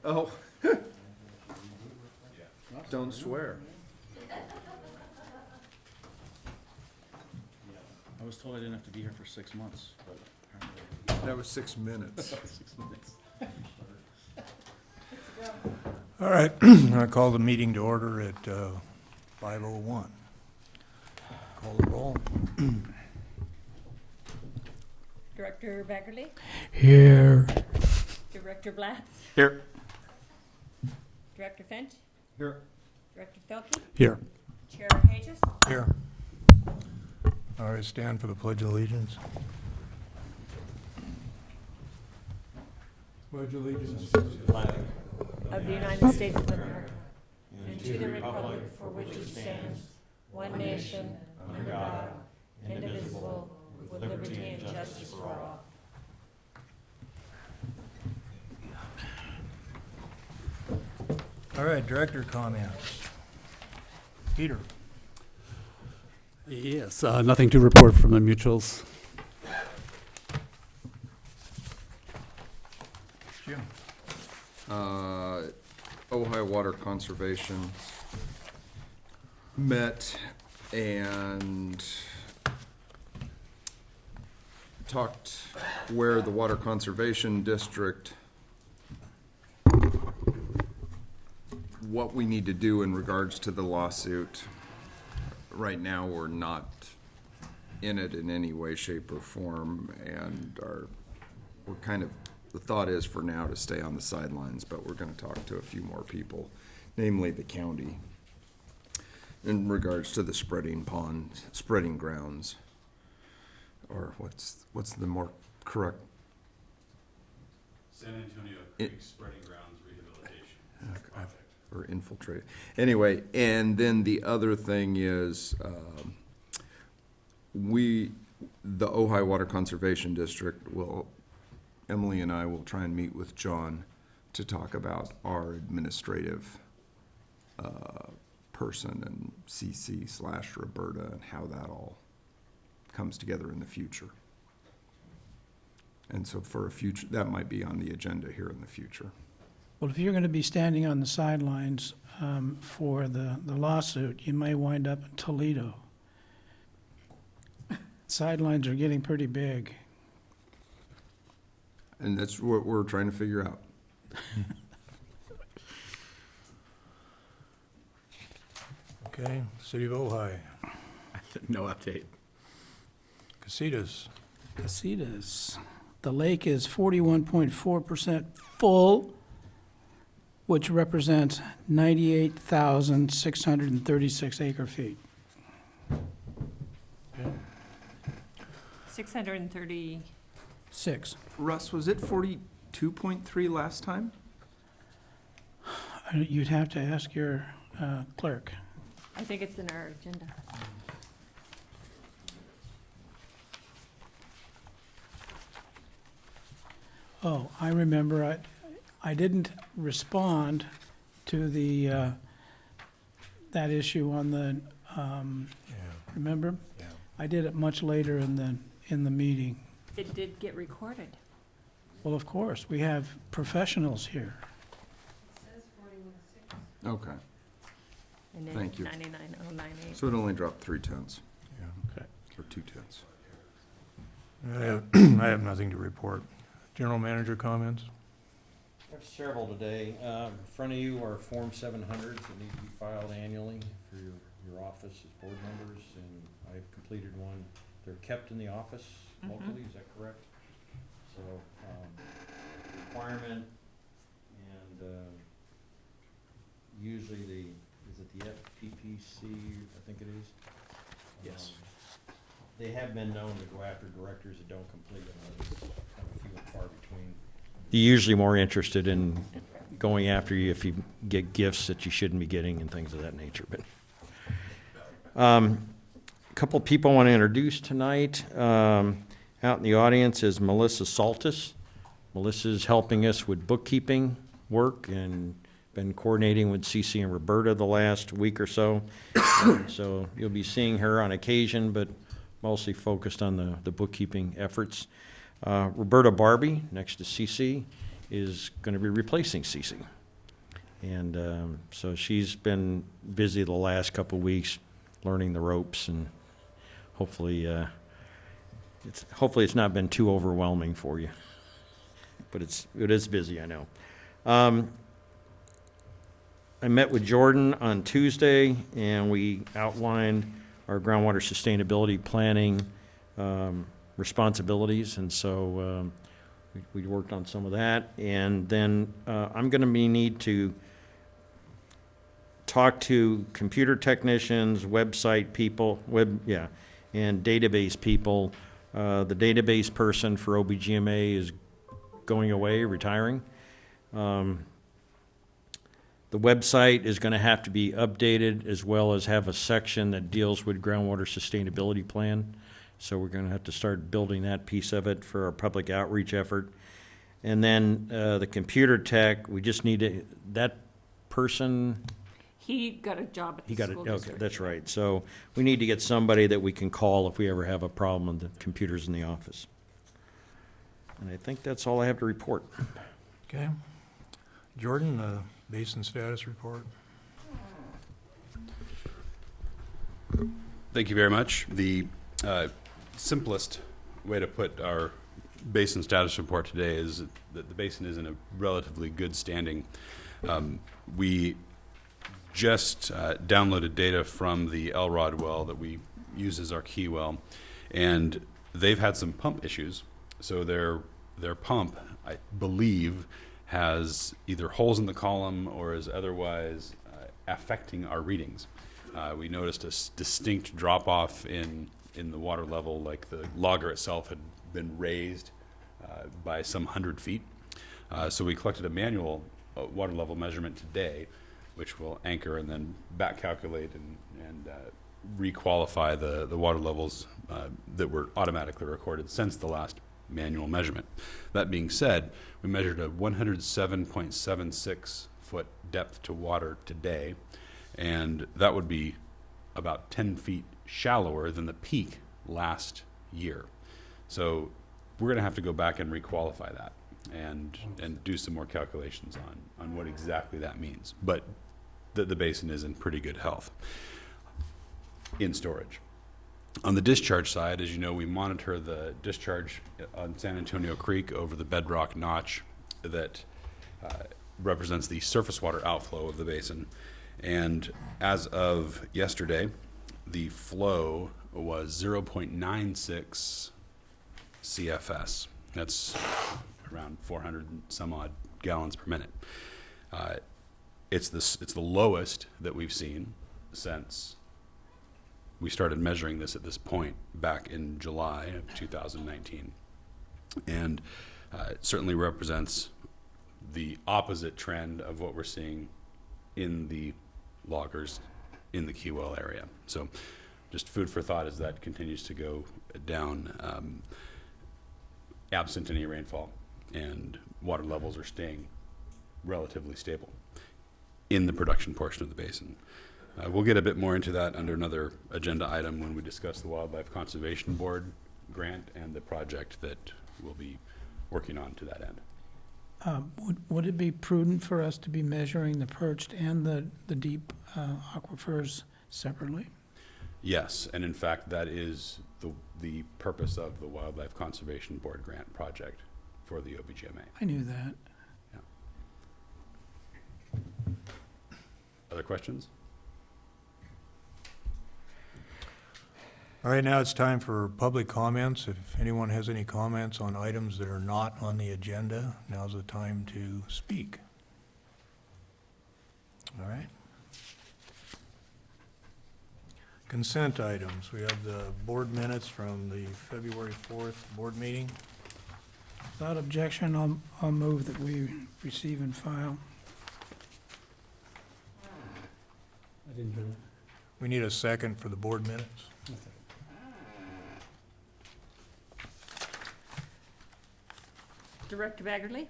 Oh. Don't swear. I was told I didn't have to be here for 6 months, but apparently. That was 6 minutes. 6 minutes. All right, I call the meeting to order at 5:01. Call the roll. Director Baggerly, Here. Director Blatz, Here. Director Finch, Here. Director Felke, Here. Chair Pages. Here. All right, stand for the Pledge of Allegiance. Pledge allegiance. Of the United States of America, and to the republic for which it stands, one nation, under God, indivisible, with liberty and justice for all. All right, director comments. Peter. Yes, nothing to report from the mutuals. Jim. Ohio Water Conservation met and talked where the Water Conservation District, what we need to do in regards to the lawsuit. Right now, we're not in it in any way, shape, or form, and we're kind of, the thought is for now to stay on the sidelines, but we're gonna talk to a few more people, namely the county, in regards to the spreading grounds, or what's the more correct? San Antonio Creek Spreading Grounds Rehabilitation Project. Or infiltrate. Anyway, and then the other thing is, the Ohio Water Conservation District Emily and I will try and meet with John to talk about our administrative person and CC/Roberta and how that all comes together in the future. And so for a future, that might be on the agenda here in the future. Well, if you're going to be standing on the sidelines for the lawsuit, you may wind up in Toledo. Sidelines are getting pretty big. And that's what we're trying to figure out. Okay, City of Ojai. No update. Casitas. Casitas. The lake is 41.4% full, which represents 98,636 acre feet. 630, 6. Russ, was it 42.3 last time? You'd have to ask your clerk. I think it's in our agenda. Oh, I remember, I didn't respond to the, that issue on the, Yeah. remember? Yeah. I did it much later in the meeting. It did get recorded. Well, of course, we have professionals here. Okay, And then Thank you. 99098. so it only dropped 0.3, Yeah. or 0.2. I have nothing to report. General manager comments? There's several today. In front of you are Form 700s that need to be filed annually for your office as board members, and I've completed one. They're kept in the office locally, is that correct? So, requirement, and usually is it the FPPC, I think it is? Yes. They have been known to go after directors that don't complete them, but it's kind of few and far between. They're usually more interested in going after you if you get gifts that you shouldn't be getting and things of that nature. But a couple people I want to introduce tonight. Out in the audience is Melissa Saltis. Melissa's helping us with bookkeeping work and been coordinating with CC and Roberta the last week or so. So you'll be seeing her on occasion, but mostly focused on the bookkeeping efforts. Roberta Barbie, next to CC, is going to be replacing Cece. And so she's been busy the last couple of weeks learning the ropes, and hopefully it's not been too overwhelming for you. But it is busy, I know. I met with Jordan on Tuesday, and we outlined our groundwater sustainability planning responsibilities, and so we worked on some of that. And then I'm going to need to talk to computer technicians, website people, and database people. The database person for OBGMA is going away, retiring. The website is going to have to be updated, as well as have a section that deals with groundwater sustainability plan. So we're going to have to start building that piece of it for our public outreach effort. And then the computer tech, we just need that person. He got a job at He the got it, school okay, district. that's right. So we need to get somebody that we can call if we ever have a problem with the computers in the office. And I think that's all I have to report. Okay. Jordan, basin status report. Thank you very much. The simplest way to put our basin status report today is that the basin is in a relatively good standing. We just downloaded data from the Elrod well that we use as our key well, and they've had some pump issues. So their pump, I believe, has either holes in the column or is otherwise affecting our readings. We noticed a distinct drop-off in the water level, like the logger itself had been raised by some 100 feet. So we collected a manual water level measurement today, which will anchor and then back calculate and requalify the water levels that were automatically recorded since the last manual measurement. That being said, we measured a 107.76 foot depth to water today, and that would be about 10 feet shallower than the peak last year. So we're going to have to go back and requalify that and do some more calculations on what exactly that means. But the basin is in pretty good health in storage. On the discharge side, as you know, we monitor the discharge on San Antonio Creek over the bedrock notch that represents the surface water outflow of the basin. And as of yesterday, the flow was 0.96 CFS. That's around 400 and some odd gallons per minute. It's the lowest that we've seen since we started measuring this at this point back in July of 2019. And it certainly represents the opposite trend of what we're seeing in the loggers in the Keywell area. So just food for thought as that continues to go down, absent any rainfall, and water levels are staying relatively stable in the production portion of the basin. We'll get a bit more into that under another agenda item when we discuss the Wildlife Conservation Board grant and the project that we'll be working on to that end. Would it be prudent for us to be measuring the perched and the deep aquifers separately? Yes, and in fact, that is the purpose of the Wildlife Conservation Board grant project for the OBGMA. I knew that. Other questions? All right, now it's time for public comments. If anyone has any comments on items that are not on the agenda, now's the time to speak. All right. Consent items. We have the board minutes from the February 4th board meeting. Without objection, I'll move that we receive and file. I didn't hear that. We need a second for the board minutes. Director Baggerly?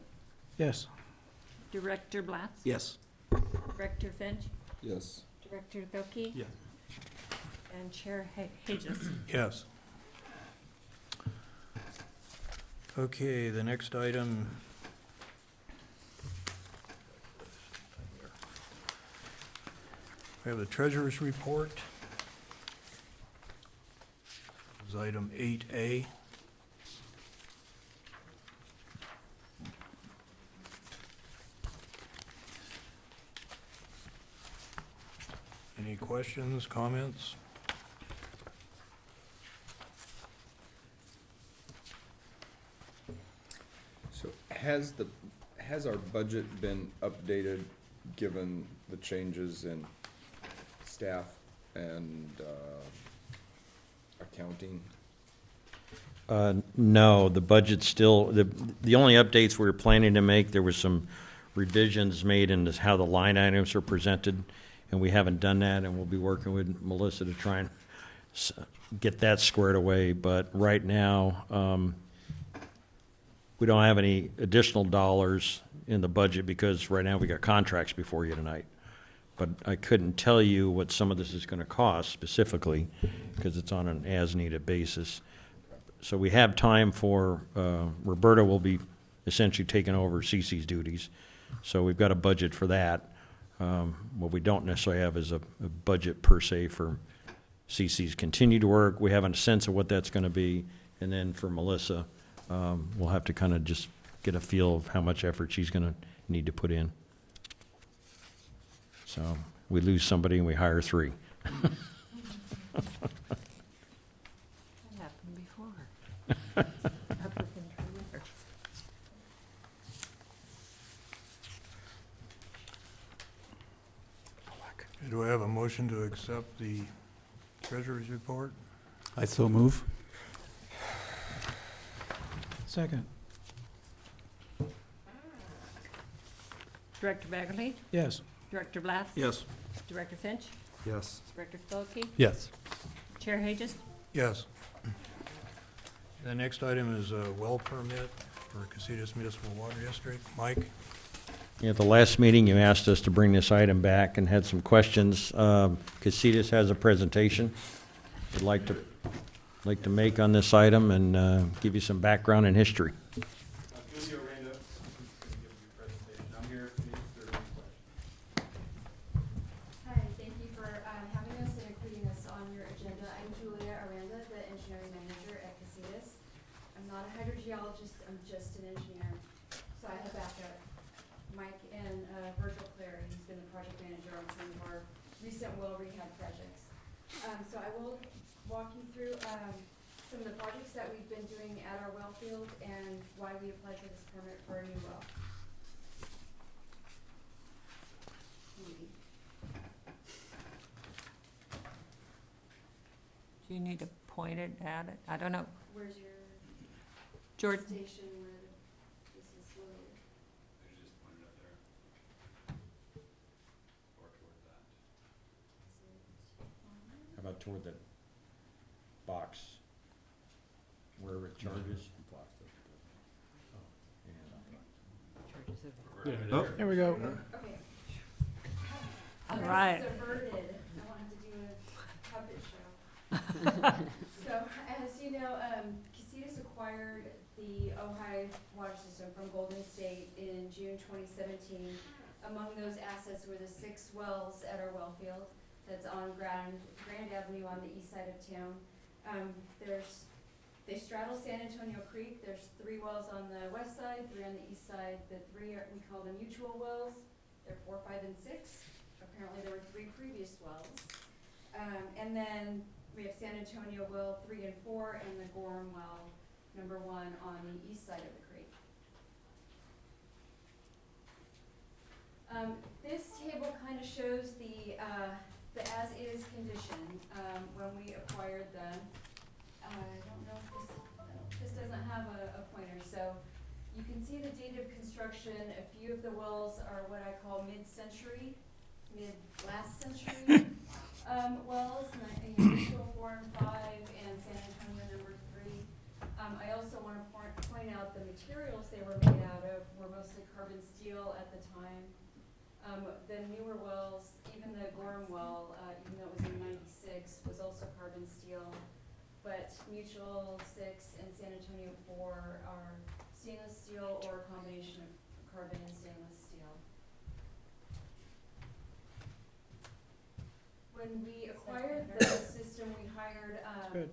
Yes. Director Blatz? Yes. Director Finch? Yes. Director Vilke? Yes. And Chair Hages? Yes. Okay, the next item We have the treasurer's report. This is item 8A. Any questions, comments? So has our budget been updated, given the changes in staff and accounting? No, the budget's still, the only updates we were planning to make, there was some revisions made in this, how the line items are presented, and we haven't done that, and we'll be working with Melissa to try and get that squared away. But right now, we don't have any additional dollars in the budget because right now we got contracts before you tonight. But I couldn't tell you what some of this is gonna cost specifically, because it's on an as-needed basis. So we have time for, Roberta will be essentially taking over Cece's duties. So we've got a budget for that. What we don't necessarily have is a budget per se for Cece's continued work. We have a sense of what that's gonna be. And then for Melissa, we'll have to kind of just get a feel of how much effort she's gonna need to put in. So we lose somebody and we hire three. That happened before. Applicant treasurer. Do I have a motion to accept the treasurer's report? I so move. Second. Director Baggerly? Yes. Director Blatz? Yes. Director Finch? Yes. Director Spilkey? Yes. Chair Hages? Yes. The next item is a well permit for Casitas Municipal Water District. Mike? At the last meeting, you asked us to bring this item back and had some questions. Casitas has a presentation we'd like to make on this item and give you some background and history. Hi, thank you for having us and including us on your agenda. I'm Julia Aranda, the engineering manager at Casitas. I'm not a hydrogeologist, I'm just an engineer. So I have backup. Mike and Virgil Clary, he's been the project manager on some of our recent well rehab projects. So I will walk you through some of the projects that we've been doing at our well field and why we applied for this permit for a new well. Do you need to point it at it? I don't know. Where's your Jordan? station where this is located? How about toward the box, wherever it charges? There we go. Okay. All That's right. Subverted. I wanted to do a puppet show. So, as you know, Casitas acquired the Ojai water system from Golden State in June 2017. Among those assets were the 6 wells at our well field that's on Grand Avenue on the east side of town. They straddle San Antonio Creek. There's 3 wells on the west side, 3 on the east side. The 3 we call the mutual wells. They're 4, 5, and 6. Apparently there were 3 previous wells. And then we have San Antonio well 3 and 4 and the Gorham well number 1 on the east side of the creek. This table kind of shows the as-is condition when we acquired them. I don't know if this doesn't have a pointer, so you can see the date of construction. A few of the wells are what I call mid-century, mid-last century wells, Mutual 4 and 5 and San Antonio number 3. I also want to point out the materials they were made out of were mostly carbon steel at the time. The newer wells, even the Gorham well, even though it was in '96, was also carbon steel. But Mutual 6 and San Antonio 4 are stainless steel or a combination of carbon and stainless steel. when we acquired the system, we hired, Good.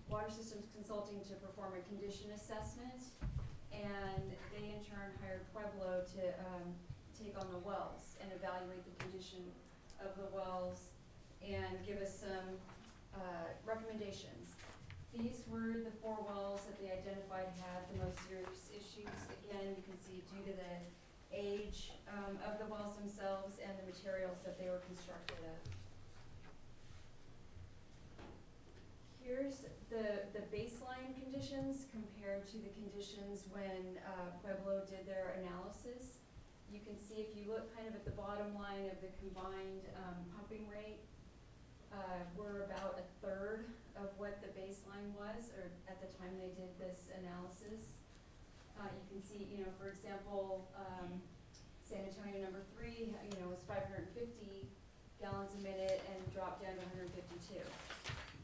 Water Systems Consulting to perform a condition assessment, and they in turn hired Pueblo to, take on the wells and evaluate the condition of the wells and give us some, recommendations. These were the 4 wells that they identified had the most serious issues. Again, you can see due to the age, of the wells themselves and the materials that they were constructed of. Here's the baseline conditions compared to the conditions when Pueblo did their analysis. You can see if you look kind of at the bottom line of the combined pumping rate, we're about 1/3 of what the baseline was, or at the time they did this analysis. You can see, for example, San Antonio number 3, was 550 gallons a minute and dropped down to 152.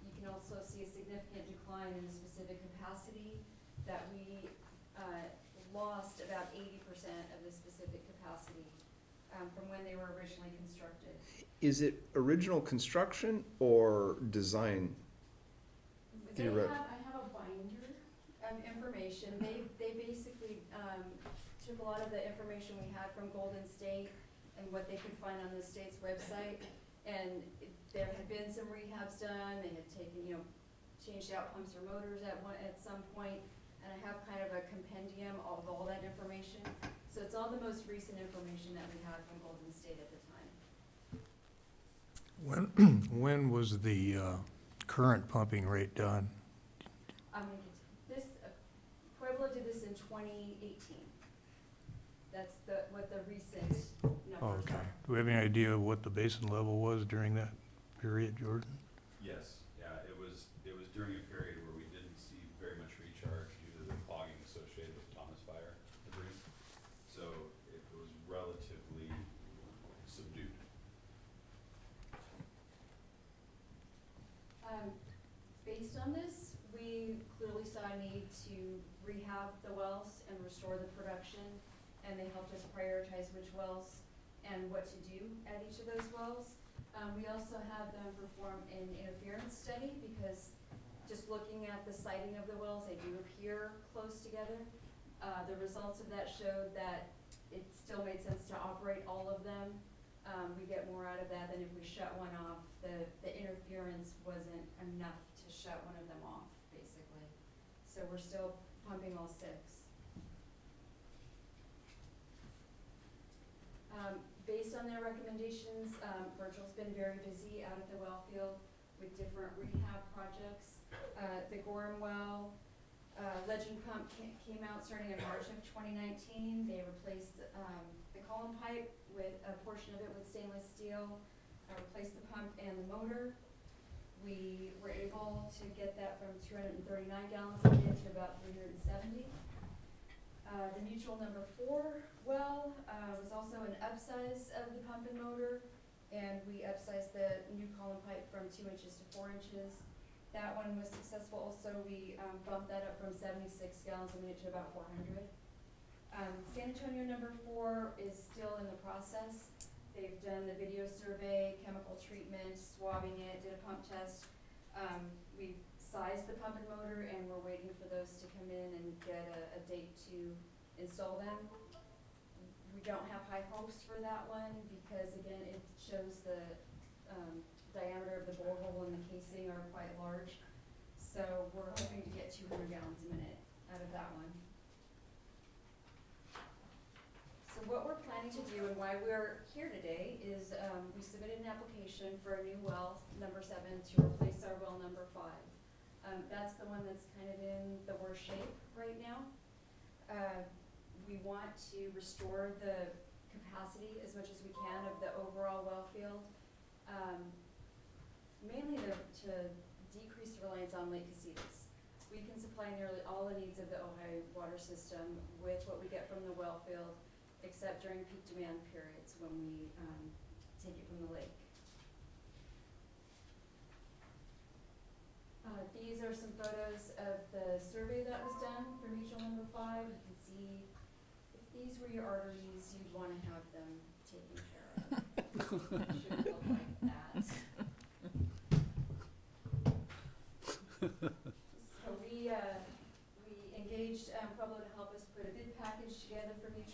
You can also see a significant decline in the specific capacity that we lost about 80% of the specific capacity from when they were originally constructed. Is it original construction or design? I have a binder of information. They basically took a lot of the information we had from Golden State and what they could find on the state's website. And there had been some rehabs done. They had taken, changed out pumps or motors at some point. And I have kind of a compendium of all that information. So it's all the most recent information that we had from Golden State at the time. When was the current pumping rate done? This, Pueblo did this in 2018. That's what the recent numbers Okay. are. Do we have any idea what the basin level was during that period, Jordan? Yes, yeah, it was during a period where we didn't see very much recharge due to the clogging associated with Thomas Fire debris. So it was relatively subdued. Based on this, we clearly saw a need to rehab the wells and restore the production, and they helped us prioritize which wells and what to do at each of those wells. We also had them perform an interference study because just looking at the siting of the wells, they do appear close together. The results of that showed that it still made sense to operate all of them. We get more out of that than if we shut one off. The interference wasn't enough to shut one of them off, basically. So we're still pumping all 6. Based on their recommendations, Virgil's been very busy out at the well field with different rehab projects. The Gorham well, Legend Pump came out starting in March of 2019. They replaced the column pipe with a portion of it with stainless steel, replaced the pump and the motor. We were able to get that from 239 gallons a minute to about 370. The Mutual number 4 well was also an upsize of the pump and motor, and we upsized the new column pipe from 2 inches to 4 inches. That one was successful also. We bumped that up from 76 gallons a minute to about 400. San Antonio number 4 is still in the process. They've done the video survey, chemical treatment, swabbing it, did a pump test. We've sized the pump and motor, and we're waiting for those to come in and get a date to install them. We don't have high hopes for that one because, again, it shows the diameter of the borehole and the casing are quite large. So we're hoping to get 200 gallons a minute out of that one. So what we're planning to do and why we're here today is we submitted an application for a new well, number 7, to replace our well number 5. That's the one that's kind of in the worst shape right now. We want to restore the capacity as much as we can of the overall well field, mainly to decrease the reliance on Lake Casitas. We can supply nearly all the needs of the Ojai water system with what we get from the well field, except during peak demand periods when we take it from the lake. These are some photos of the survey that was done for Mutual number 5. You can see if these were your arteries, you'd want to have them taken care of. It should look like that.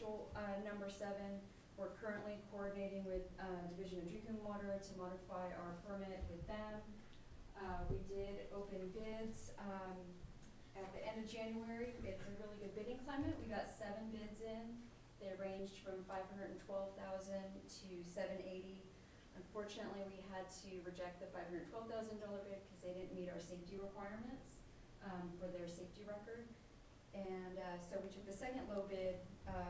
mutual, number 7, we're currently coordinating with, Division of Drinking Water to modify our permit with them. We did open bids, at the end of January. It's a really good bidding climate. We got 7 bids in. They ranged from $512,000 to $780,000. Unfortunately, we had to reject the $512,000 bid because they didn't meet our safety requirements, for their safety record. And, so we took the second low bid, $550,000.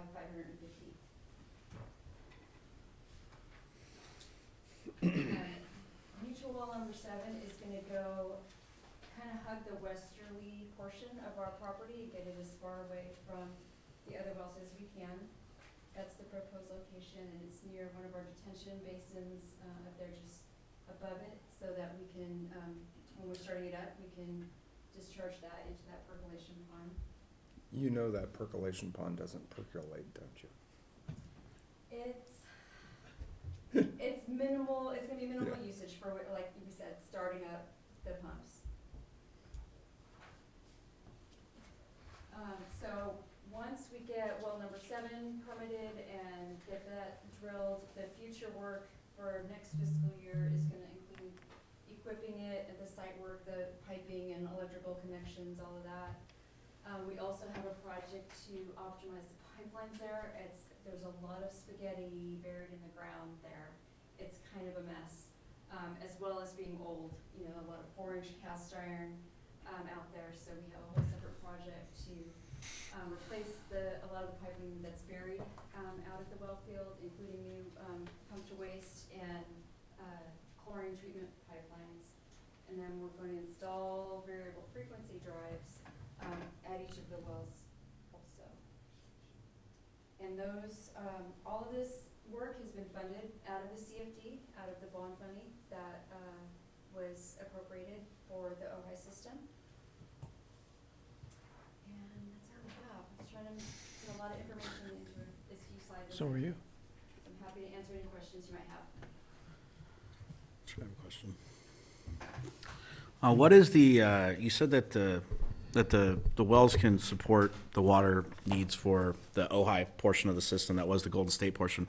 Mutual well number 7 is gonna go, kind of hug the westerly portion of our property, get it as far away from the other wells as we can. That's the proposed location, and it's near one of our detention basins, up there just above it, so that we can, when we're starting it up, we can discharge that into that percolation pond. You know that percolation pond doesn't percolate, don't you? It's minimal, it's gonna be minimal Yeah. usage for, like you said, starting up the pumps. So once we get well number 7 permitted and get that drilled, the future work for next fiscal year is gonna include equipping it at the site work, the piping and electrical connections, all of that. We also have a project to optimize the pipelines there. There's a lot of spaghetti buried in the ground there. It's kind of a mess, as well as being old, you know, a lot of 4-inch cast iron, out there. So we have a whole separate project to, replace a lot of the piping that's buried, out at the well field, including new, pump to waste and, chlorine treatment pipelines. And then we're going to install variable frequency drives, at each of the wells also. And those, all of this work has been funded out of the CFD, out of the bond money that, was appropriated for the OHI system. And that's all we have. I was trying to put a lot of information into as few slides as So are you. I'm happy to answer any questions you might have. I have a question. What is the, you said that the wells can support the water needs for the Ojai portion of the system, that was the Golden State portion,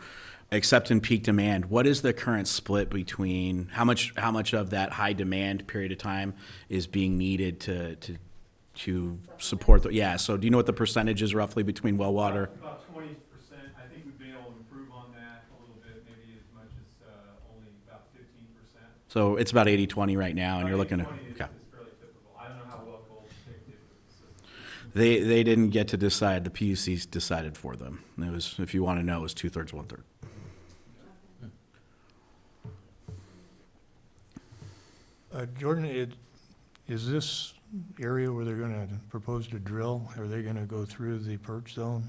except in peak demand. What is the current split between, how much of that high demand period of time is being needed to support the, yeah, so do you know what the percentage is roughly between well water? About 20%. I think we've been able to improve on that a little bit, maybe as much as only about 15%. So it's about 80-20 right now, and you're looking at, 80-20 is okay. fairly typical. I don't know how well Golden State did with the system. They didn't get to decide, the PUCs decided for them. It was, if you want to know, it was 2/3, 1/3. Jordan, is this area where they're gonna propose to drill, are they gonna go through the perch zone?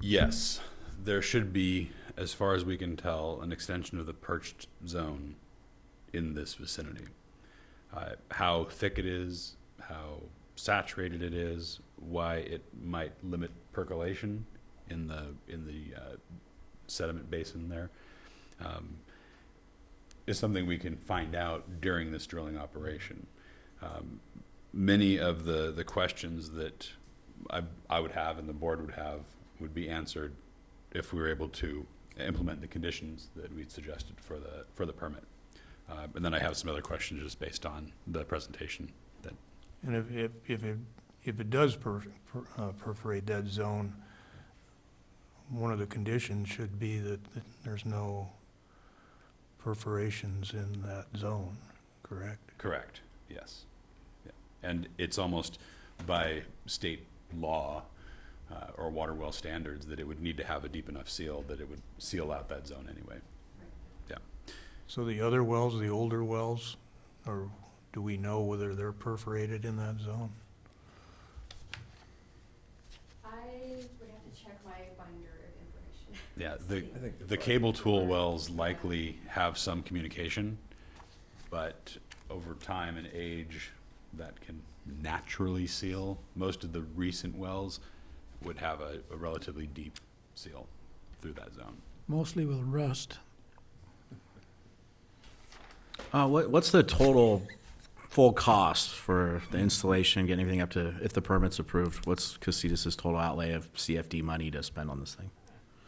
Yes, there should be, as far as we can tell, an extension of the perched zone in this vicinity. How thick it is, how saturated it is, why it might limit percolation in the sediment basin there, is something we can find out during this drilling operation. Many of the questions that I would have and the board would have would be answered if we were able to implement the conditions that we'd suggested for the permit. And then I have some other questions just based on the presentation. That And if it does perforate that zone, one of the conditions should be that there's no perforations in that zone, correct? correct, yes. Yeah. And it's almost by state law or water well standards that it would need to have a deep enough seal that it would seal out that zone anyway. Yeah. So the other wells, the older wells, or do we know whether they're perforated in that zone? I would have to check my binder of information. Yeah, I think the cable tool wells likely have some communication, but over time and age, that can naturally seal. Most of the recent wells would have a relatively deep seal through that zone. Mostly with rust. What's the total full cost for the installation, getting everything up to, if the permit's approved, what's Casitas' total outlay of CFD money to spend on this thing?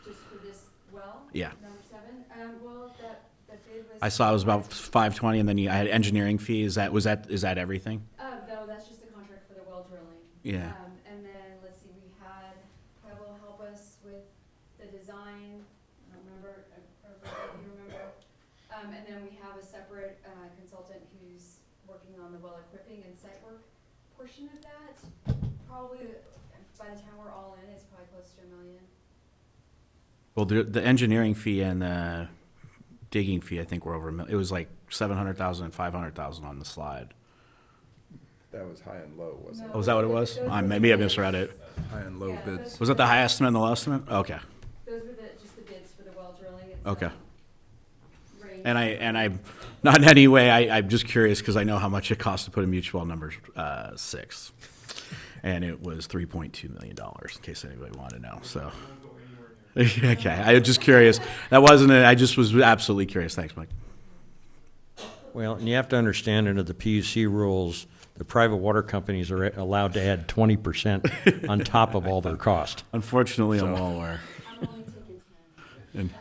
Just for this well? Yeah. Number 7? Well, that bid was. I saw it was about 520, and then I had engineering fee. Is that everything? No, that's just the contract for the well drilling. Yeah. And then, let's see, we had Pueblo help us with the design, I don't remember, or if you remember. And then we have a separate consultant who's working on the well equipping and site work portion of that. Probably, by the time we're all in, it's probably close to $1 million. Well, the engineering fee and the digging fee, I think, were over $1 million. It was like 700,000 and 500,000 on the slide. That was high and low, wasn't it? Oh, is that what it was? Maybe I misread it. High and low Yeah, bids. Was that the high estimate and the low estimate? Okay. Those were just the bids for the well drilling. It's, Okay. range. And I'm not in any way. I'm just curious because I know how much it costs to put a mutual number 6, and it was $3.2 million. In case anybody wanted to know. So. Okay, I was just curious. That wasn't it. I just was absolutely curious. Thanks, Mike. Well, and you have to understand under the PUC rules, the private water companies are allowed to add 20% on top of all their cost. Unfortunately, I'm well aware. I'm only taking 10.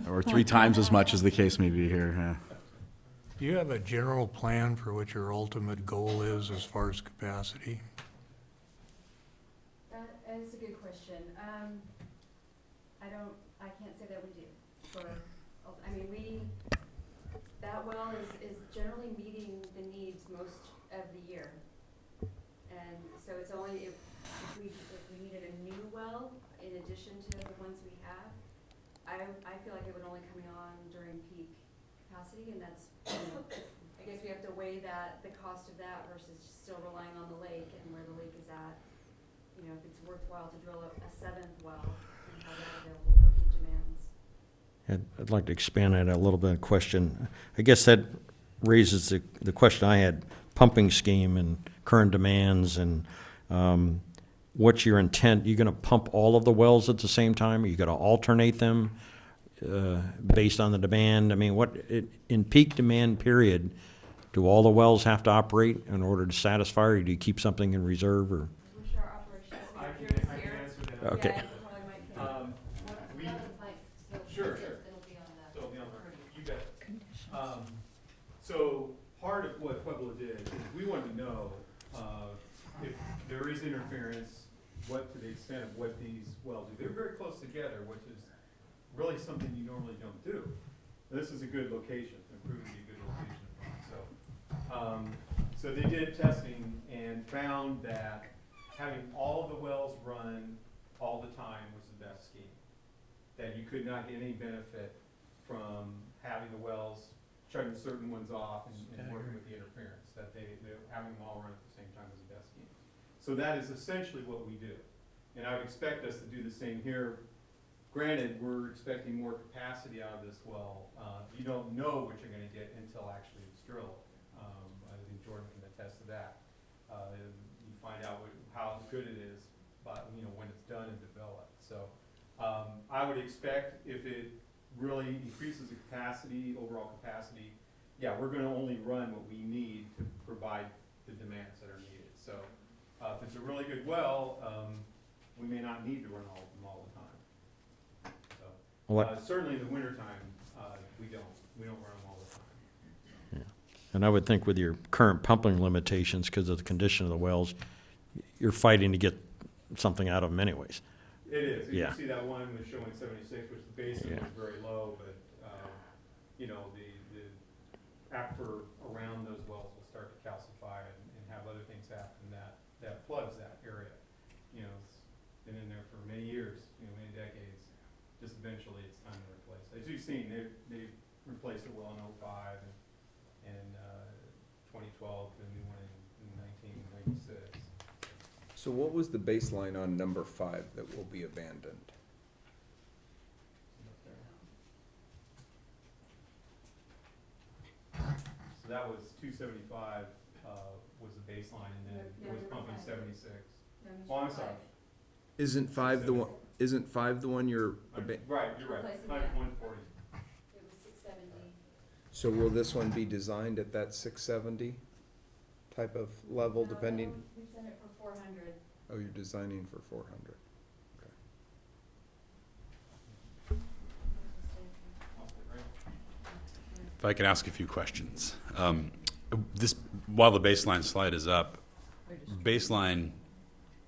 Or 3 times as much as the case may be here. Yeah. Do you have a general plan for what your ultimate goal is as far as capacity? That is a good question. I can't say that we do. That well is generally meeting the needs most of the year. And so it's only if we needed a new well in addition to the ones we have, I feel like it would only come on during peak capacity, and that's, I guess we have to weigh the cost of that versus still relying on the lake and where the lake is at. If it's worthwhile to drill a 7th well and have that available for peak demands. I'd like to expand on that a little bit of question. I guess that raises the question I had, pumping scheme and current demands, and what's your intent? You going to pump all of the wells at the same time? Are you going to alternate them based on the demand? I mean, in peak demand period, do all the wells have to operate in order to satisfy, or do you keep something in reserve? Or Wish our operations I manager can was here. answer that. Okay. Yeah, it probably might be. We, Sure. Sure. It'll be on the. so, you bet. So part of what Pueblo did is we wanted to know, if there is interference, what to the extent of what these wells do. They're very close together, which is really something you normally don't do. This is a good location, it proved to be a good location. So they did testing and found that having all of the wells run all the time was the best scheme. That you could not get any benefit from having the wells, shutting certain ones off and working with the interference. That having them all run at the same time was the best scheme. So that is essentially what we do. And I would expect us to do the same here. Granted, we're expecting more capacity out of this well. You don't know what you're gonna get until actually it's drilled. I think Jordan can attest to that. You find out how good it is, but when it's done and developed. So I would expect if it really increases the capacity, overall capacity, yeah, we're gonna only run what we need to provide the demands that are needed. So if it's a really good well, we may not need to run all of them all the time. So certainly in the wintertime, we don't run them all the time. and I would think with your current pumping limitations, because of the condition of the wells, you're fighting to get something out of them anyways. It is. You Yeah. can see that one was showing 76, which the basin Yeah. was very low, but, the aquifer around those wells will start to calcify and have other things happen that floods that area. It's been in there for many years, many decades. Just eventually it's time to replace. As you've seen, they've replaced a well in 05 and 2012, the new one in 1996. So what was the baseline on number 5 that will be abandoned? So that was 275, was the baseline, and then Yeah, it was number pumping 5. 76. No, Oh, I'm sorry. Isn't 5 the one you're, Right, you're right. Replacing 140. It was 670. so will this one be designed at that 670? type of level depending? We sent it for 400. Oh, you're designing for 400. If I can ask a few questions. While the baseline slide is up, baseline,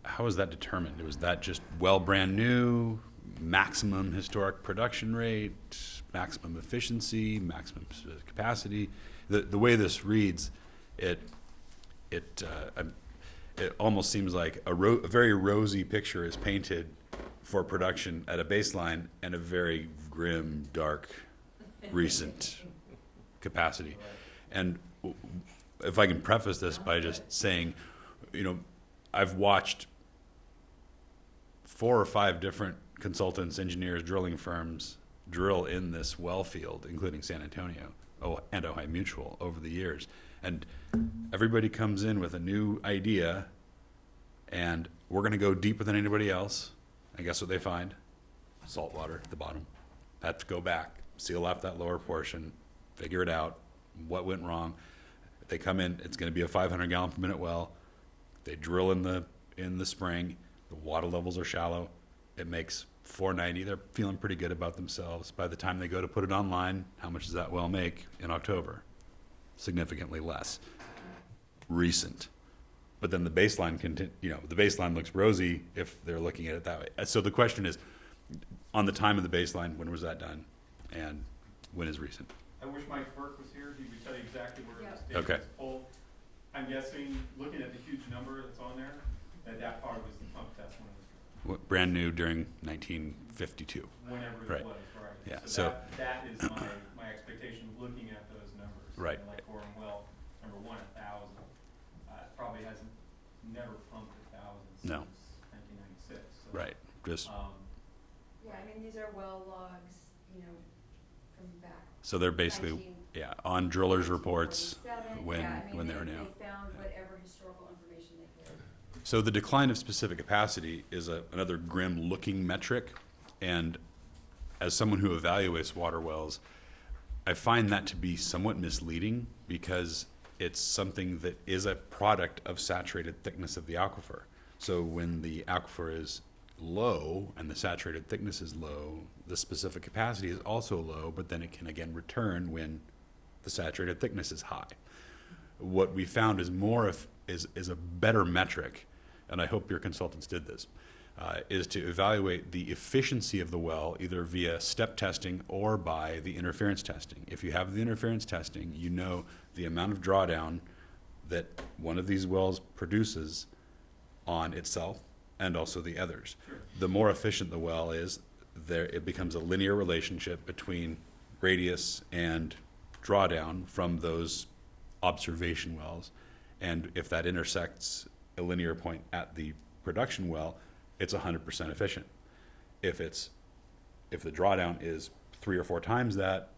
how was that determined? Was that just well brand new, maximum historic production rate, maximum efficiency, maximum capacity? The way this reads, it almost seems like a very rosy picture is painted for production at a baseline and a very grim, dark, recent capacity. And if I can preface this by just saying, I've watched 4 or 5 different consultants, engineers, drilling firms drill in this well field, including San Antonio and Ohio Mutual over the years. And everybody comes in with a new idea, and we're going to go deeper than anybody else. And guess what they find? Salt water at the bottom. Have to go back, seal off that lower portion, figure it out, what went wrong. They come in, it's going to be a 500 gallon per minute well. They drill in the spring. The water levels are shallow. It makes 490. They're feeling pretty good about themselves. By the time they go to put it online, how much does that well make in October? Significantly less. Recent. But then the baseline the baseline looks rosy if they're looking at it that way. So the question is, on the time of the baseline, when was that done, and when is recent? I wish Mike Burke was here, he would tell you exactly where Yep. the station Okay. was pulled. I'm guessing, looking at the huge number that's on there, that part was the pump test when it was, Brand new during 1952. whenever Right. it was, right? Yeah, So so- that is my expectation, looking at those numbers. Right. Like Gorham Well, number 1, 1,000, probably hasn't, never pumped 1,000 No. since 1996. So, Right. Just Yeah, I mean, these are well logs, from back. so they're basically on drillers' reports 1947. when Yeah, I mean, they were new. They found whatever historical information they could. So the decline of specific capacity is another grim-looking metric, and as someone who evaluates water wells, I find that to be somewhat misleading because it's something that is a product of saturated thickness of the aquifer. So when the aquifer is low and the saturated thickness is low, the specific capacity is also low, but then it can again return when the saturated thickness is high. What we found is is a better metric, and I hope your consultants did this, is to evaluate the efficiency of the well either via step testing or by the interference testing. If you have the interference testing, you know the amount of drawdown that one of these wells produces on itself and also the others. The more efficient the well is, it becomes a linear relationship between radius and drawdown from those observation wells. And if that intersects a linear point at the production well, it's 100% efficient. If the drawdown is 3 or 4 times that,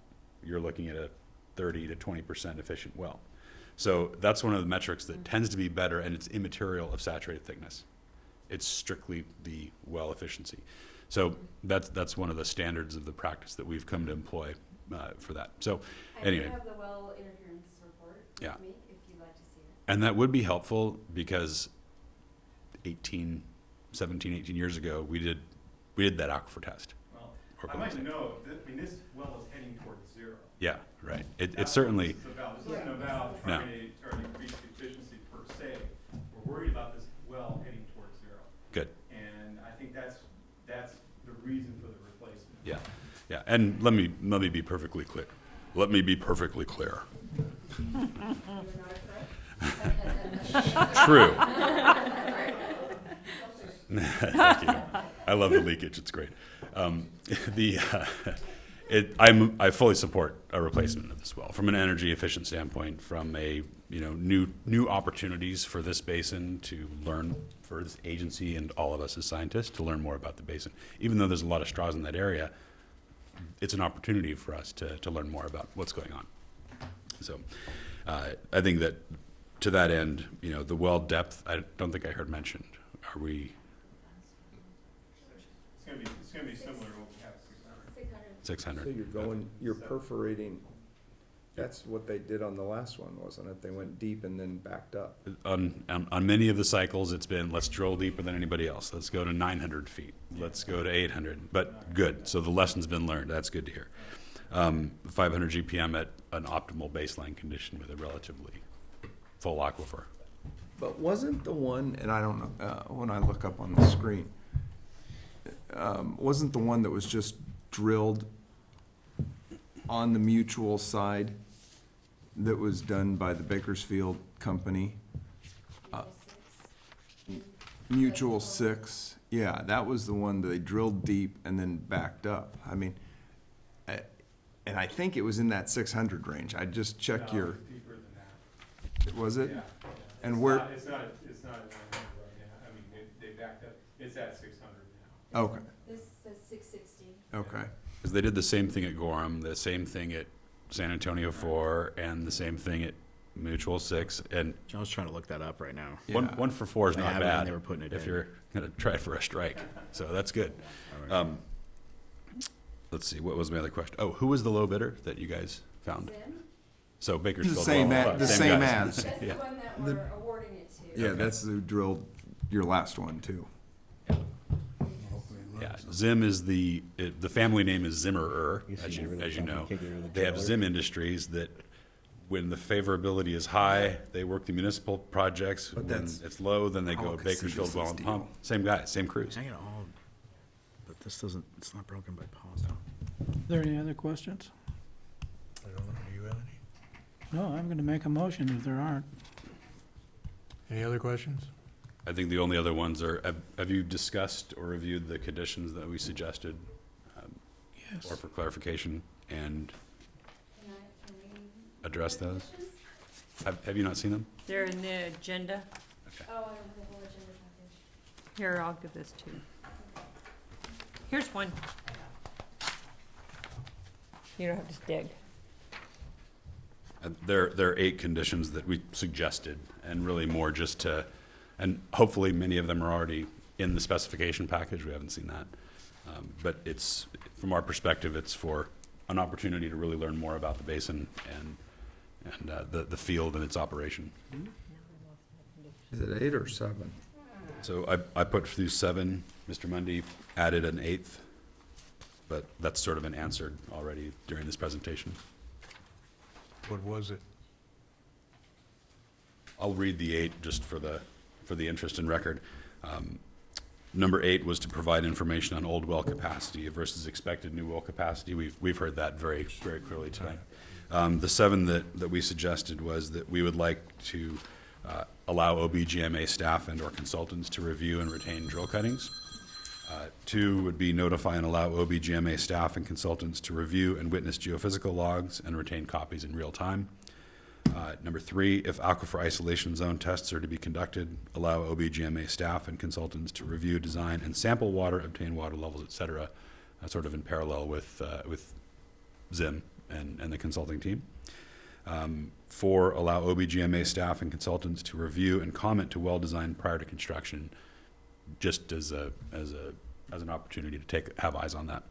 you're looking at a 30 to 20% efficient well. So that's one of the metrics that tends to be better, and it's immaterial of saturated thickness. It's strictly the well efficiency. So that's one of the standards of the practice that we've come to employ for that. So anyway. I do have the well interference report Yeah. with me, if you'd like to see it. And that would be helpful because 17, 18 years ago, we did that aquifer test. Well, Or I might something. know, this well is heading towards 0. Yeah, right. That's It's certainly, what this is about. This isn't about No. trying to increase efficiency per se. We're worried about this well heading towards 0. good. And I think that's the reason for the replacement. Yeah, yeah. And let me be perfectly clear. Let me be perfectly clear. True. Thank you. I love the leakage. It's great. I fully support a replacement of this well from an energy efficient standpoint, from a new opportunities for this basin to learn, for this agency and all of us as scientists to learn more about the basin. Even though there's a lot of straws in that area, it's an opportunity for us to learn more about what's going on. So I think that to that end, the well depth, I don't think I heard mentioned. Are we It's gonna be similar to what we have at 600. 600. 600? So you're perforating That's what they did on the last one, wasn't it? They went deep and then backed up. On many of the cycles, it's been, let's drill deeper than anybody else. Let's go to 900 feet. Let's go to 800. But good. So the lesson's been learned. That's good to hear. 500 GPM at an optimal baseline condition with a relatively full aquifer. But wasn't the one, and I don't know, when I look up on the screen, wasn't the one that was just drilled on the Mutual side that was done by the Bakersfield company? Mutual 6, yeah, that was the one that they drilled deep and then backed up. I mean, and I think it was in that 600 range. I just check your, Deeper than that. was it? Yeah. And It's where, not at 900 right now. I mean, they backed up. It's at 600 now. okay, This says 660. okay. Because they did the same thing at Gorham, the same thing at San Antonio 4, and the same thing at Mutual 6. And John's trying to look that up right now. Yeah. one for 4 is They not have it and bad they were putting it if in. you're going to try for a strike. So that's good. Let's see, what was my other question? Oh, who was the low bidder that you guys found? Zim, So Bakersfield. The same well, the same guys. as. that's the Yeah. one that we're awarding it to. Yeah, that's who drilled your last one too. Yeah, Zim is the family name is Zimmerer, as you know. They have Zim Industries that, when the favorability is high, they work the municipal projects. But When that's it's low, then they how go Bakersfield Casitas Well is and deal. Pump. Same guy, same crews. Hang it all, but this doesn't, it's not broken by pause. Are there any other questions? I don't know, do you have any? No, I'm gonna make a motion if there aren't. Any other questions? I think the only other ones are, have you discussed or reviewed the conditions that we suggested, Yes. or for clarification, and Can we? address those? Conditions? Have you not seen them? They're in the agenda. Oh, I don't have the whole agenda package. Here, I'll give this to you. Here's one. You don't have to dig. There are 8 conditions that we suggested, and really more just to, and hopefully many of them are already in the specification package. We haven't seen that. But it's, from our perspective, it's for an opportunity to really learn more about the basin and the field and its operation. Is it 8 or 7? So I put through 7. Mr. Mundy added an 8th, but that's sort of been answered already during this presentation. What was it? I'll read the 8 just for the interest and record. Number 8 was to provide information on old well capacity versus expected new well capacity. We've heard that very, very clearly tonight. The 7 that we suggested was that we would like to allow OBGMA staff and/or consultants to review and retain drill cuttings. 2 would be notify and allow OBGMA staff and consultants to review and witness geophysical logs and retain copies in real time. Number 3, if aquifer isolation zone tests are to be conducted, allow OBGMA staff and consultants to review, design, and sample water, obtain water levels, et cetera, sort of in parallel with Zim and the consulting team. 4, allow OBGMA staff and consultants to review and comment to well design prior to construction, just as an opportunity to have eyes on that.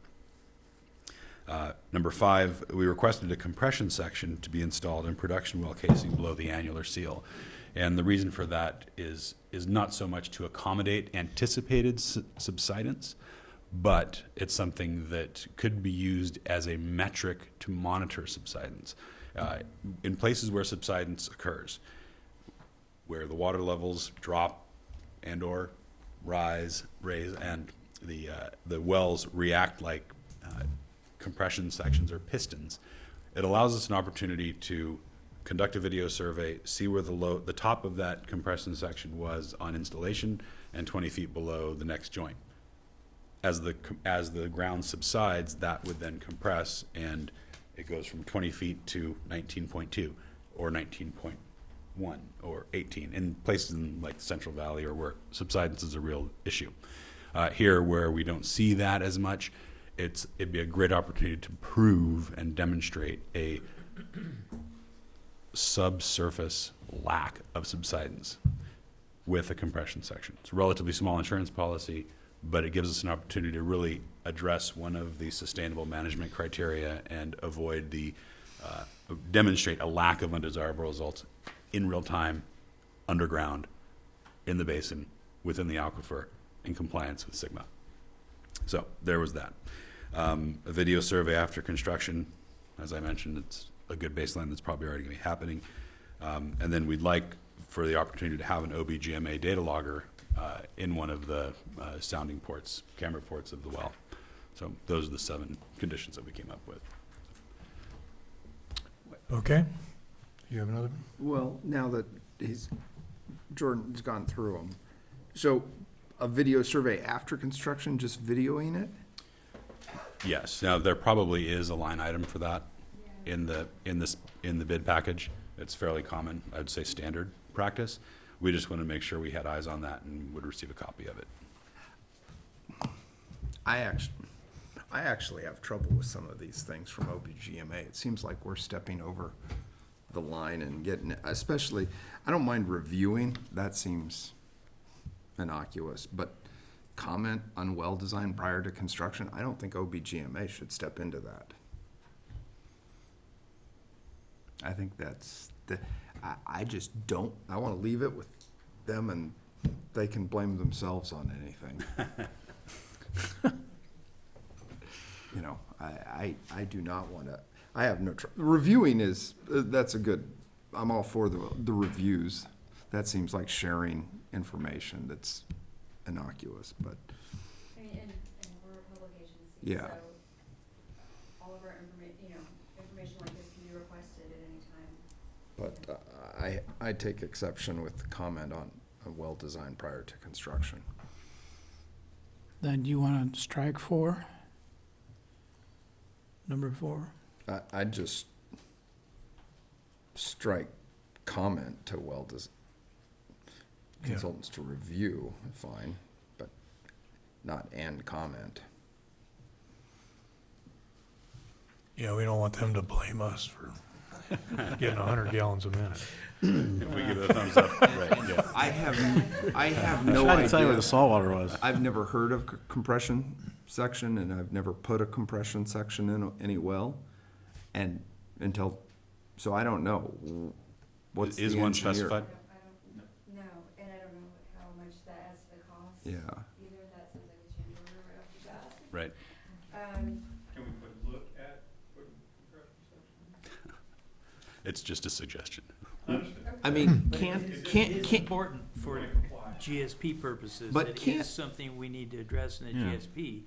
Number 5, we requested a compression section to be installed in production well casing below the annular seal. And the reason for that is not so much to accommodate anticipated subsidence, but it's something that could be used as a metric to monitor subsidence. In places where subsidence occurs, where the water levels drop and/or raise, and the wells react like compression sections or pistons, it allows us an opportunity to conduct a video survey, see where the top of that compression section was on installation, and 20 feet below the next joint. As the ground subsides, that would then compress, and it goes from 20 feet to 19.2 or 19.1 or 18 in places in like the Central Valley or where subsidence is a real issue. Here, where we don't see that as much, it'd be a great opportunity to prove and demonstrate a subsurface lack of subsidence with a compression section. It's a relatively small insurance policy, but it gives us an opportunity to really address one of the sustainable management criteria and avoid the demonstrate a lack of undesirable results in real time, underground, in the basin, within the aquifer, in compliance with SGMA. So there was that. A video survey after construction, as I mentioned, it's a good baseline that's probably already going to be happening. And then we'd like for the opportunity to have an OBGMA data logger in one of the sounding ports, camera ports of the well. So those are the 7 conditions that we came up with. Okay. You have another? Well, now that Jordan's gone through them, so a video survey after construction, just videoing it? Yes. Now there probably is a line item for that in the bid package. It's fairly common. I'd say standard practice. We just want to make sure we had eyes on that and would receive a copy of it. I actually have trouble with some of these things from OBGMA. It seems like we're stepping over the line and getting, especially, I don't mind reviewing, that seems innocuous, but comment on well design prior to construction, I don't think OBGMA should step into that. I think that's I just don't, I want to leave it with them and they can blame themselves on anything. You know, I do not want to, I have no, reviewing is, that's a good, I'm all for the reviews. That seems like sharing information that's innocuous, but. I mean, and we're a public agency, Yeah. so all of our information like this can be requested at any time. But I take exception with the comment on a well design prior to construction. Then you want to strike 4? Number 4? I'd just strike comment to consultants to review, fine, but not and comment. Yeah, we don't want them to blame us for getting 100 gallons a minute. If we give it a thumbs up, right, yeah. I have no Trying to tell you where the idea. saltwater was. I've never heard of compression section, and I've never put a compression section in any well, and so I don't know. What's Is the one engineer- specified? I don't know, and I don't know how much that adds to the cost. Yeah. Either that sounds like a change order right off the bat. Right. Can we put look at putting compression section? It's just a suggestion. I mean, It's can't, important for We're gonna comply. GSP purposes. But It can't- is something we need to address in the Yeah. GSP.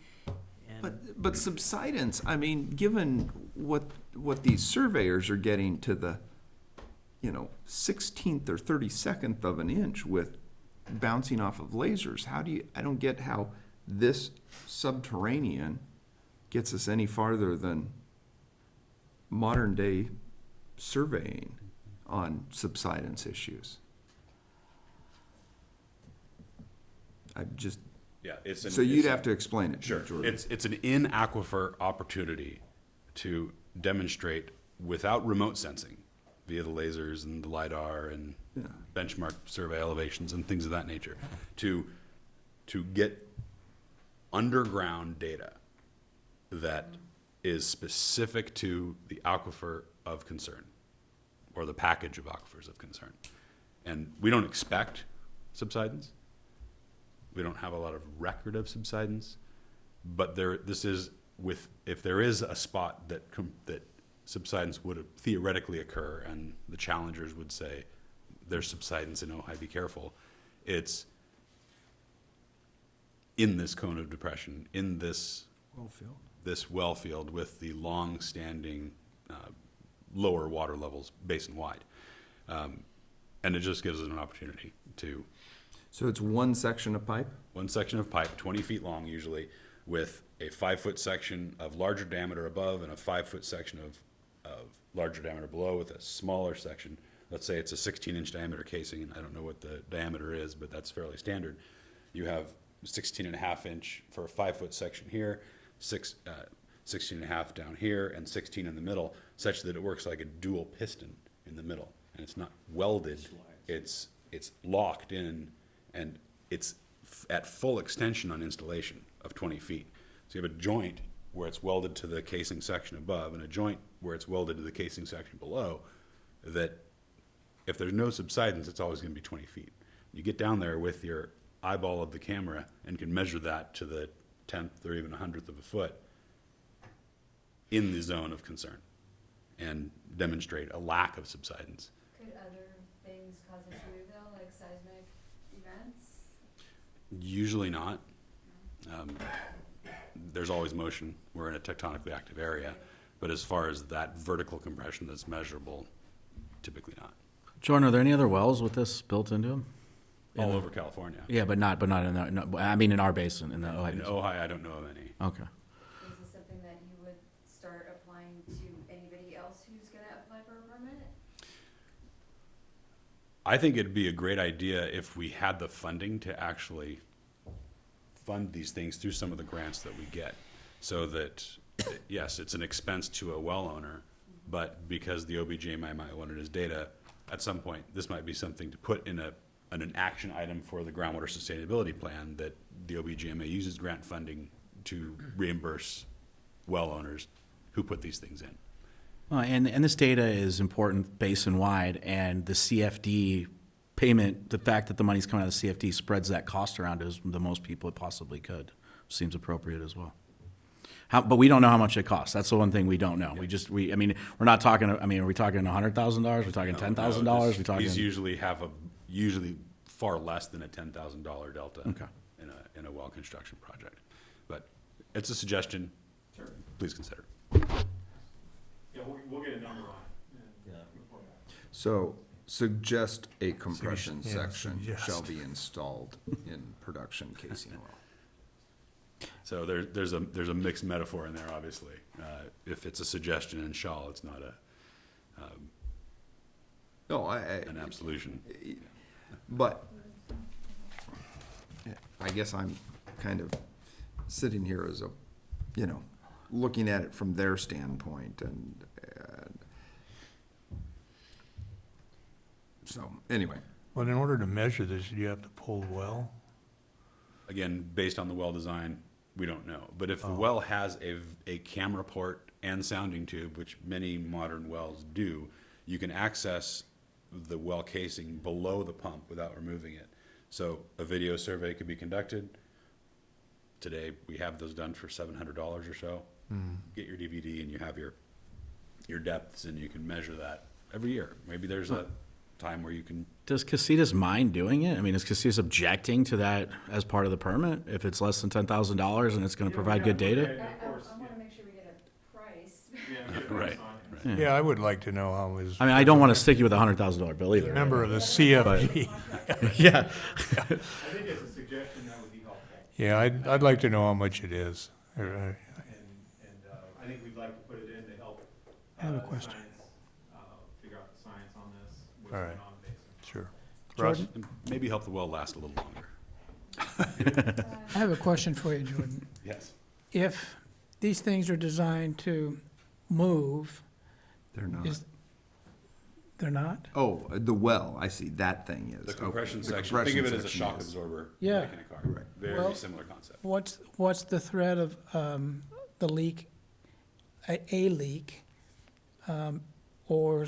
And but subsidence, I mean, given what these surveyors are getting to the, 16th or 32nd of an inch with bouncing off of lasers, I don't get how this subterranean gets us any farther than modern day surveying on subsidence issues. Yeah, So you'd have to explain it. Sure. Jordan. It's an in-aquifer opportunity to demonstrate without remote sensing via the lasers and the LiDAR and Yeah. benchmark survey elevations and things of that nature to get underground data that is specific to the aquifer of concern or the package of aquifers of concern. And we don't expect subsidence. We don't have a lot of record of subsidence, but if there is a spot that subsidence would theoretically occur, and the challengers would say there's subsidence in Ojai, be careful. It's in this cone of depression, in this well field with the long-standing lower water levels basin-wide, and it just gives us an opportunity to. So it's one section of pipe? One section of pipe, 20 feet long usually, with a 5-foot section of larger diameter above and a 5-foot section of larger diameter below with a smaller section. Let's say it's a 16-inch diameter casing, and I don't know what the diameter is, but that's fairly standard. You have 16.5 inch for a 5-foot section here, 16.5 down here, and 16 in the middle, such that it works like a dual piston in the middle. And it's not welded, it's locked in, and it's at full extension on installation of 20 feet. So you have a joint where it's welded to the casing section above and a joint where it's welded to the casing section below, that if there's no subsidence, it's always gonna be 20 feet. You get down there with your eyeball of the camera and can measure that to the 10th or even 100th of a foot in the zone of concern and demonstrate a lack of subsidence. Could other things cause it too, though, like seismic events? Usually not. There's always motion. We're in a tectonically active area. But as far as that vertical compression that's measurable, typically not. Jordan, are there any other wells with this built into them? All over California. Yeah, but not in the, no, I mean, in our basin, in the Ojai In basin. Ojai, I don't know of any. Okay. Is this something that you would start applying to anybody else who's gonna apply for a permit? I think it'd be a great idea if we had the funding to actually fund these things through some of the grants that we get. So that, yes, it's an expense to a well owner, but because the OBGMA might want it as data, at some point, this might be something to put in an action item for the groundwater sustainability plan, that the OBGMA uses grant funding to reimburse well owners who put these things in. And this data is important basin-wide, and the CFD payment, the fact that the money's coming out of the CFD spreads that cost around to the most people it possibly could. Seems appropriate as well. But we don't know how much it costs. That's the one thing we don't know. I mean, we're not talking, I mean, are we talking $100,000? We're talking $10,000? We're talking? These usually usually far less than a $10,000 delta Okay. in a well construction project. But it's a suggestion. Sure. Please consider. Yeah, we'll get a number on it and report back. So suggest a compression Yeah, section suggest. shall be installed in production casing well. So there's a mixed metaphor in there, obviously. If it's a suggestion and shall, it's not No, an absolution. but I guess I'm kind of sitting here as looking at it from their standpoint and so, anyway. Well, in order to measure this, do you have to pull the well? Again, based on the well design, we don't know. But if the well has a camera port and sounding tube, which many modern wells do, you can access the well casing below the pump without removing it. So a video survey could be conducted. Today, we have those done for $700 or so. Get your DVD and you have your depths, and you can measure that every year. Maybe there's a time where you can. Does Casitas mind doing it? I mean, is Casitas objecting to that as part of the permit? If it's less than $10,000 and it's gonna provide good data? I wanna make sure we get a price. Yeah, get a Right, price on it. Yeah, I would like to know how his I mean, I don't wanna stick you with a $100,000 bill either. member of the CFG. Yeah. I think as a suggestion, that would be helpful. Yeah, I'd like to know how much it is. And I think we'd like to put it in to help. I have a the question. science, figure out the science on this, what's All going right. on in the basin. Sure. Russ? Jordan, And maybe help the well last a little longer. I have a question for you, Jordan. Yes. If these things are designed to move, They're not. they're not? Oh, the well, I see, that thing is. The compression okay. section, compression think of it as a section shock is. absorber. Yeah. Like in a car. Right. Very Well- similar concept. What's the threat of the leak, a leak, or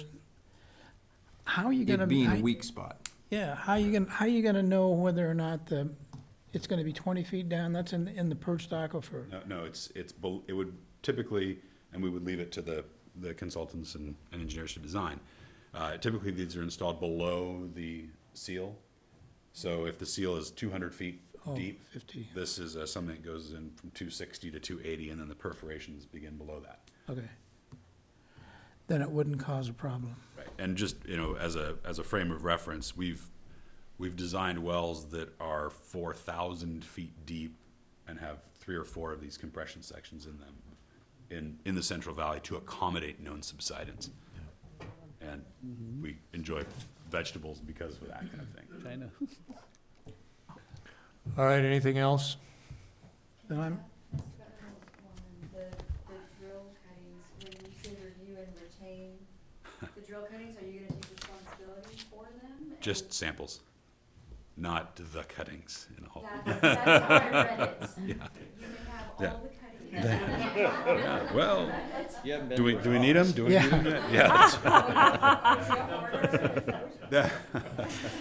how are you gonna? It being how- a weak spot. Yeah, how you gonna know whether or not it's gonna be 20 feet down? That's in the perched aquifer. No, it would typically, and we would leave it to the consultants and engineers to design. Typically, these are installed below the seal. So if the seal is 200 feet Oh, deep, 50. this is something that goes in from 260 to 280, and then the perforations begin below that. Okay. Then it wouldn't cause a problem. Right. And just, as a frame of reference, we've designed wells that are 4,000 feet deep and have 3 or 4 of these compression sections in them in the Central Valley to accommodate known subsidence. And we enjoy vegetables because of that kind of thing. China. All right, anything else? Then I'm, The drill cuttings, when you say review and retain, the drill cuttings, are you gonna take responsibility for them? Just samples, not the cuttings in a whole. That's how I read it. Yeah. You may have Yeah. all the cuttings. Yeah, well, You haven't been do we need them? Do we Yeah. need them yet? Yeah.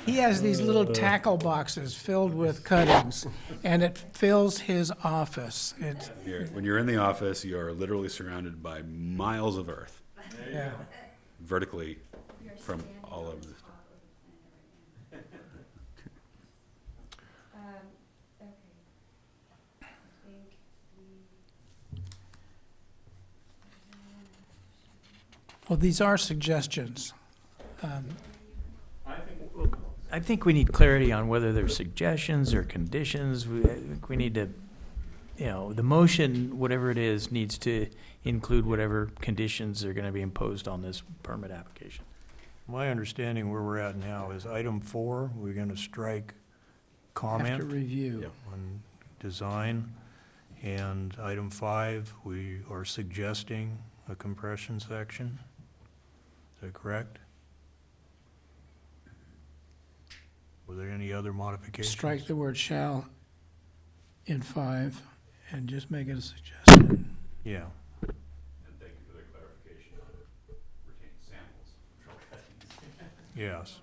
He has these little tackle boxes filled with cuttings, and it fills his office. It's, When you're in the office, you are literally surrounded by miles of earth, yeah. vertically from all over the. Okay. I think Well, these are suggestions. I think we need clarity on whether they're suggestions or conditions. I think we need to, the motion, whatever it is, needs to include whatever conditions are gonna be imposed on this permit application. My understanding where we're at now is item 4, we're gonna strike Have to comment review. on design. And item 5, we are suggesting a compression section. Is that correct? Were there any other modifications? Strike the word shall in 5 and just make it a suggestion. Yeah. And thank you for the clarification on retained samples. Yes.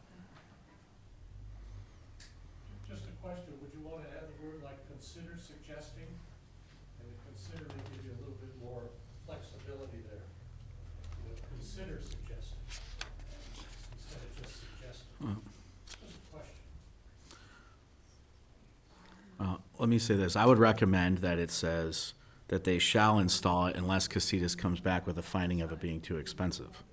Just a question, would you want to add the word like consider suggesting? And the consider may give you a little bit more flexibility there. Consider suggesting instead of just suggesting. Just a question. Let me say this, I would recommend that it says that they shall install it unless Casitas comes back with a finding of it being too expensive.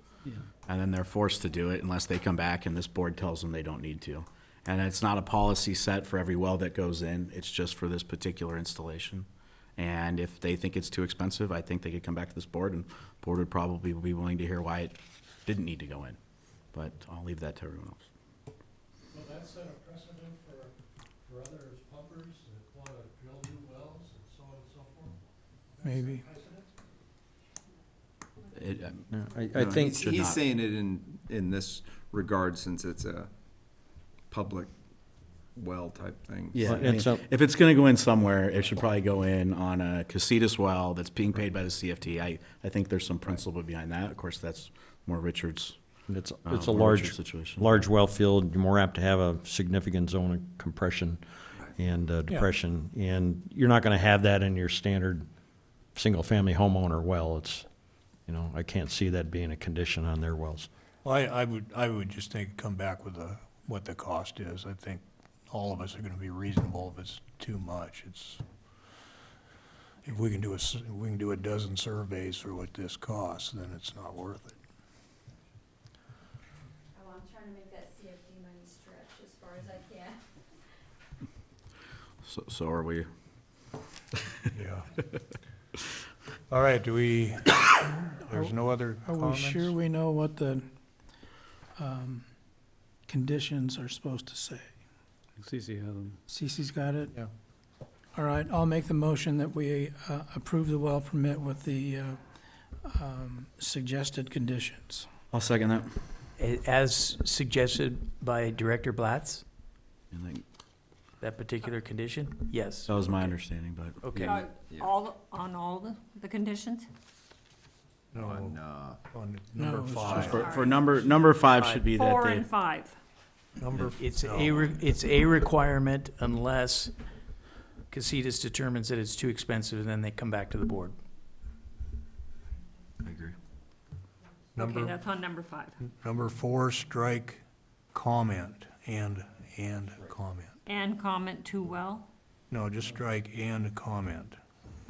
And then they're forced to do it unless they come back and this board tells them they don't need to. And it's not a policy set for every well that goes in, it's just for this particular installation. And if they think it's too expensive, I think they could come back to this board, and the board would probably be willing to hear why it didn't need to go in. But I'll leave that to everyone else. Will that set a precedent for other pumpers that want to drill new wells and so on and so forth? Maybe. Precedent? I think, Should He's not. saying it in this regard since it's a public well type thing. Yeah, Well, I mean, it's a- if it's gonna go in somewhere, it should probably go in on a Casitas well that's being paid by the CFT. I think there's some principle behind that. Of course, that's more Richard's. it's a more large, Richard's situation. large well field, you're more apt to have a significant zone of compression and depression. And you're not gonna have that in your standard single-family homeowner well. It's, I can't see that being a condition on their wells. Well, I would just think, come back with what the cost is. I think all of us are gonna be reasonable if it's too much. If we can do a dozen surveys for what this costs, then it's not worth it. Oh, I'm trying to make that CFD money stretch as far as I can. So are we. Yeah. All right, there's no other Are we comments? sure we know what the conditions are supposed to say? Cece has them. Cece's got it? Yeah. All right, I'll make the motion that we approve the well permit with the suggested conditions. I'll second that. As suggested by Director Blatz, I think that particular condition? Yes. that was my understanding, but Okay. Yeah. On all the conditions? No, On, on No, number it's five. just- for number 5 should be that 4 they. and 5. It's no. it's a requirement unless Casitas determines that it's too expensive, and then they come back to the board. I agree. Okay, Number, that's on number 5. number 4, strike comment and comment. And comment to well? No, just strike and comment.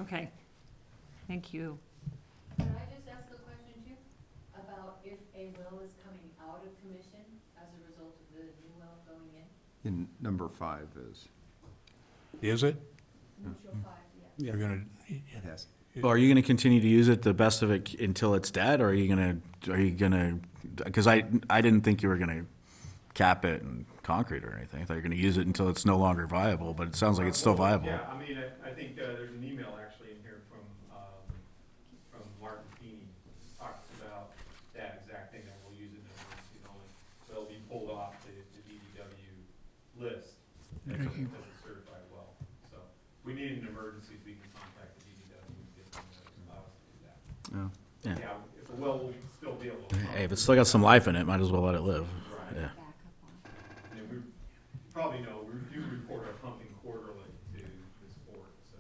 Okay. Thank you. Can I just ask a question too? About if a well is coming out of commission as a result of the new well going in? in number 5 is, Is it? Neutral 5, yeah. You're gonna, yes. Well, are you gonna continue to use it the best of it until it's dead, or are you gonna, because I didn't think you were gonna cap it in concrete or anything. I thought you were gonna use it until it's no longer viable, but it sounds like it's still viable. Yeah, I mean, I think there's an email actually in here from Martin Feeney, talks about that exact thing, that we'll use it in emergencies only. So it'll be pulled off the DDW list as a certified well. So if we need an emergency, we can contact the DDW and get them No. Yeah. Yeah, if the well will still be able to pump. Hey, if it's still got some life in it, might as well let it live. Right. Yeah. And we probably know, we do report our pumping quarterly to this board, so.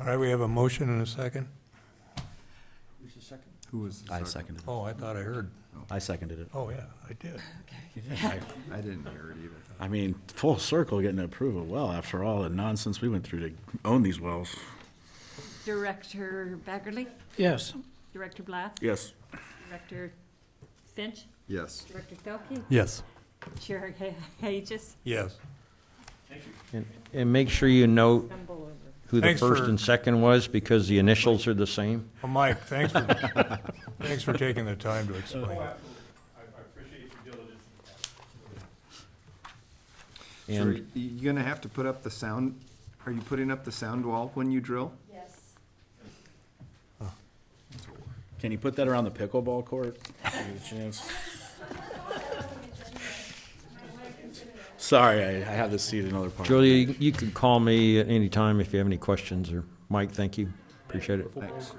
All right, we have a motion and a second. Who was the I second? seconded it. Oh, I thought I heard. I seconded it. Oh, yeah, I did. I didn't hear it either. I mean, full circle getting to approve a well after all the nonsense we went through to own these wells. Director Baggerly, Yes. Director Blath, Yes. Director Finch, Yes. Director Felke, Yes. Chair Hages. Yes. And make sure you note Stumble over. who the Thanks first for- and second was, because the initials are the same. Well, Mike, thanks for taking the time to Oh, explain. absolutely. I appreciate your diligence in that. So are And you gonna have to put up the sound, are you putting up the sound wall when you drill? Yes. Can you put that around the pickleball court? Give it a chance. Sorry, I have this seat in another part. Julia, you can call me at any time if you have any questions, or Mike, thank you. Appreciate it. Thanks.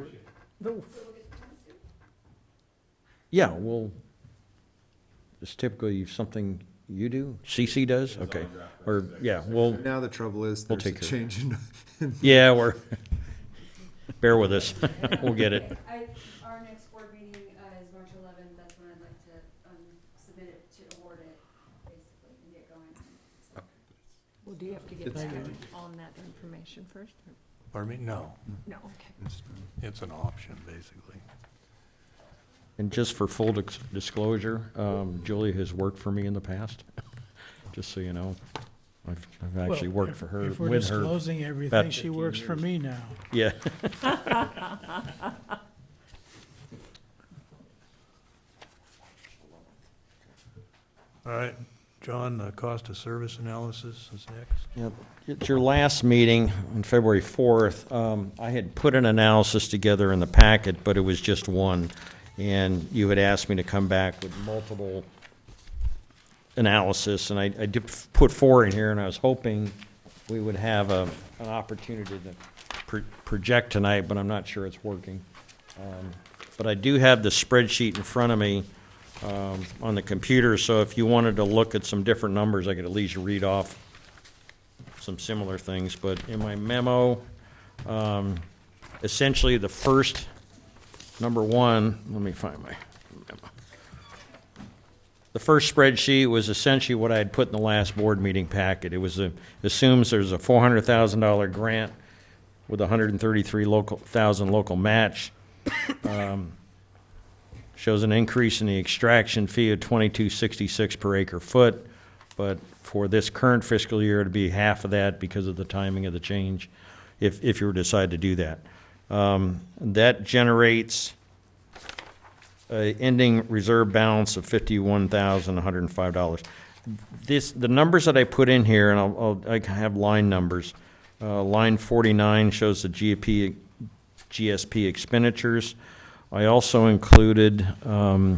Yeah, well, it's typically something you do? CC does? Okay. Or, yeah, well, Now the trouble is, We'll there's a take care change in. yeah, bear with us. We'll get it. Our next board meeting is March 11th. That's when I'd like to submit it to award it, basically, and get going. Well, do you have to get back on that information first? or- Pardon me? No, No, okay. it's an option, basically. And just for full disclosure, Julia has worked for me in the past, just so you know. I've actually Well, worked if- for her, If we're with her. disclosing everything, about she works for me now. Yeah. All right, John, the cost of service analysis is next. Yep. At your last meeting on February 4th, I had put an analysis together in the packet, but it was just one. And you had asked me to come back with multiple analysis, and I did put four in here, and I was hoping we would have an opportunity to project tonight, but I'm not sure it's working. But I do have the spreadsheet in front of me on the computer, so if you wanted to look at some different numbers, I could at least read off some similar things. But in my memo, essentially the first, number one, let me find my memo. The first spreadsheet was essentially what I had put in the last board meeting packet. It was assumes there's a $400,000 grant with 133,000 local match. Shows an increase in the extraction fee of $22.66 per acre foot, but for this current fiscal year, it'd be half of that because of the timing of the change, if you were to decide to do that. That generates an ending reserve balance of $51,105. The numbers that I put in here, and I have line numbers. Line 49 shows the GSP expenditures. I also included, I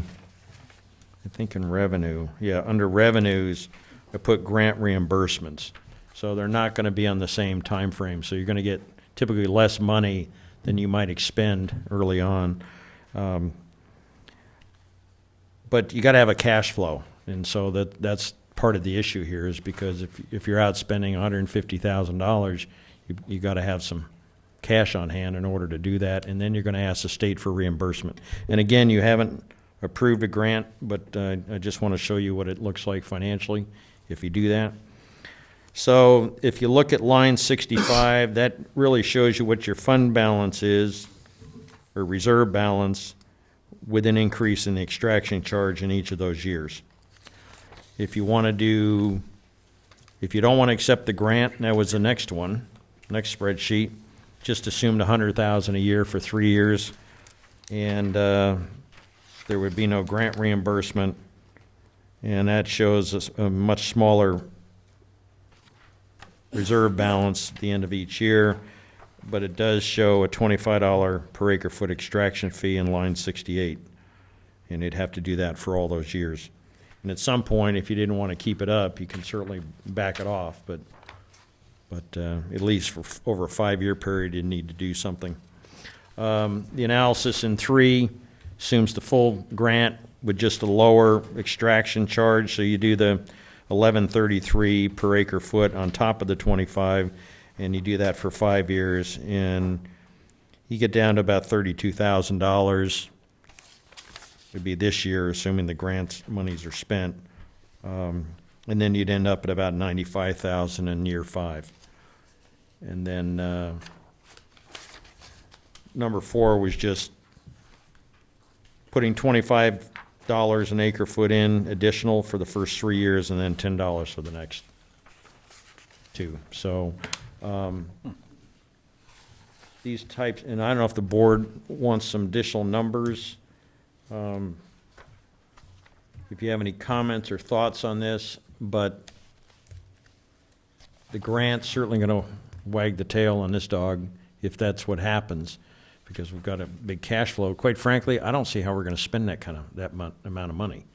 think in revenue, under revenues, I put grant reimbursements. So they're not going to be on the same time frame. So you're going to get typically less money than you might expend early on. But you got to have a cash flow. And so that's part of the issue here, is because if you're out spending $150,000, you got to have some cash on hand in order to do that, and then you're going to ask the state for reimbursement. And again, you haven't approved a grant, but I just want to show you what it looks like financially if you do that. So if you look at line 65, that really shows you what your fund balance is, or reserve balance, with an increase in the extraction charge in each of those years. If you want to do, if you don't want to accept the grant, and that was the next one, next spreadsheet, just assumed $100,000 a year for 3 years, and there would be no grant reimbursement, and that shows a much smaller reserve balance at the end of each year, but it does show a $25 per acre foot extraction fee in line 68, and you'd have to do that for all those years. And at some point, if you didn't want to keep it up, you can certainly back it off, but But at least for over a 5-year period, you need to do something. The analysis in 3 assumes the full grant with just a lower extraction charge, so you do the 1133 per acre foot on top of the 25, and you do that for 5 years, and you get down to about $32,000. It'd be this year, assuming the grant monies are spent, and then you'd end up at about $95,000 in year 5. And then number 4 was just putting $25 an acre foot in additional for the first 3 years, and then $10 for the next 2. So these types, and I don't know if the board wants some additional numbers. If you have any comments or thoughts on this, but the grant's certainly going to wag the tail on this dog if that's what happens, because we've got a big cash flow. Quite frankly, I don't see how we're going to spend that amount of money.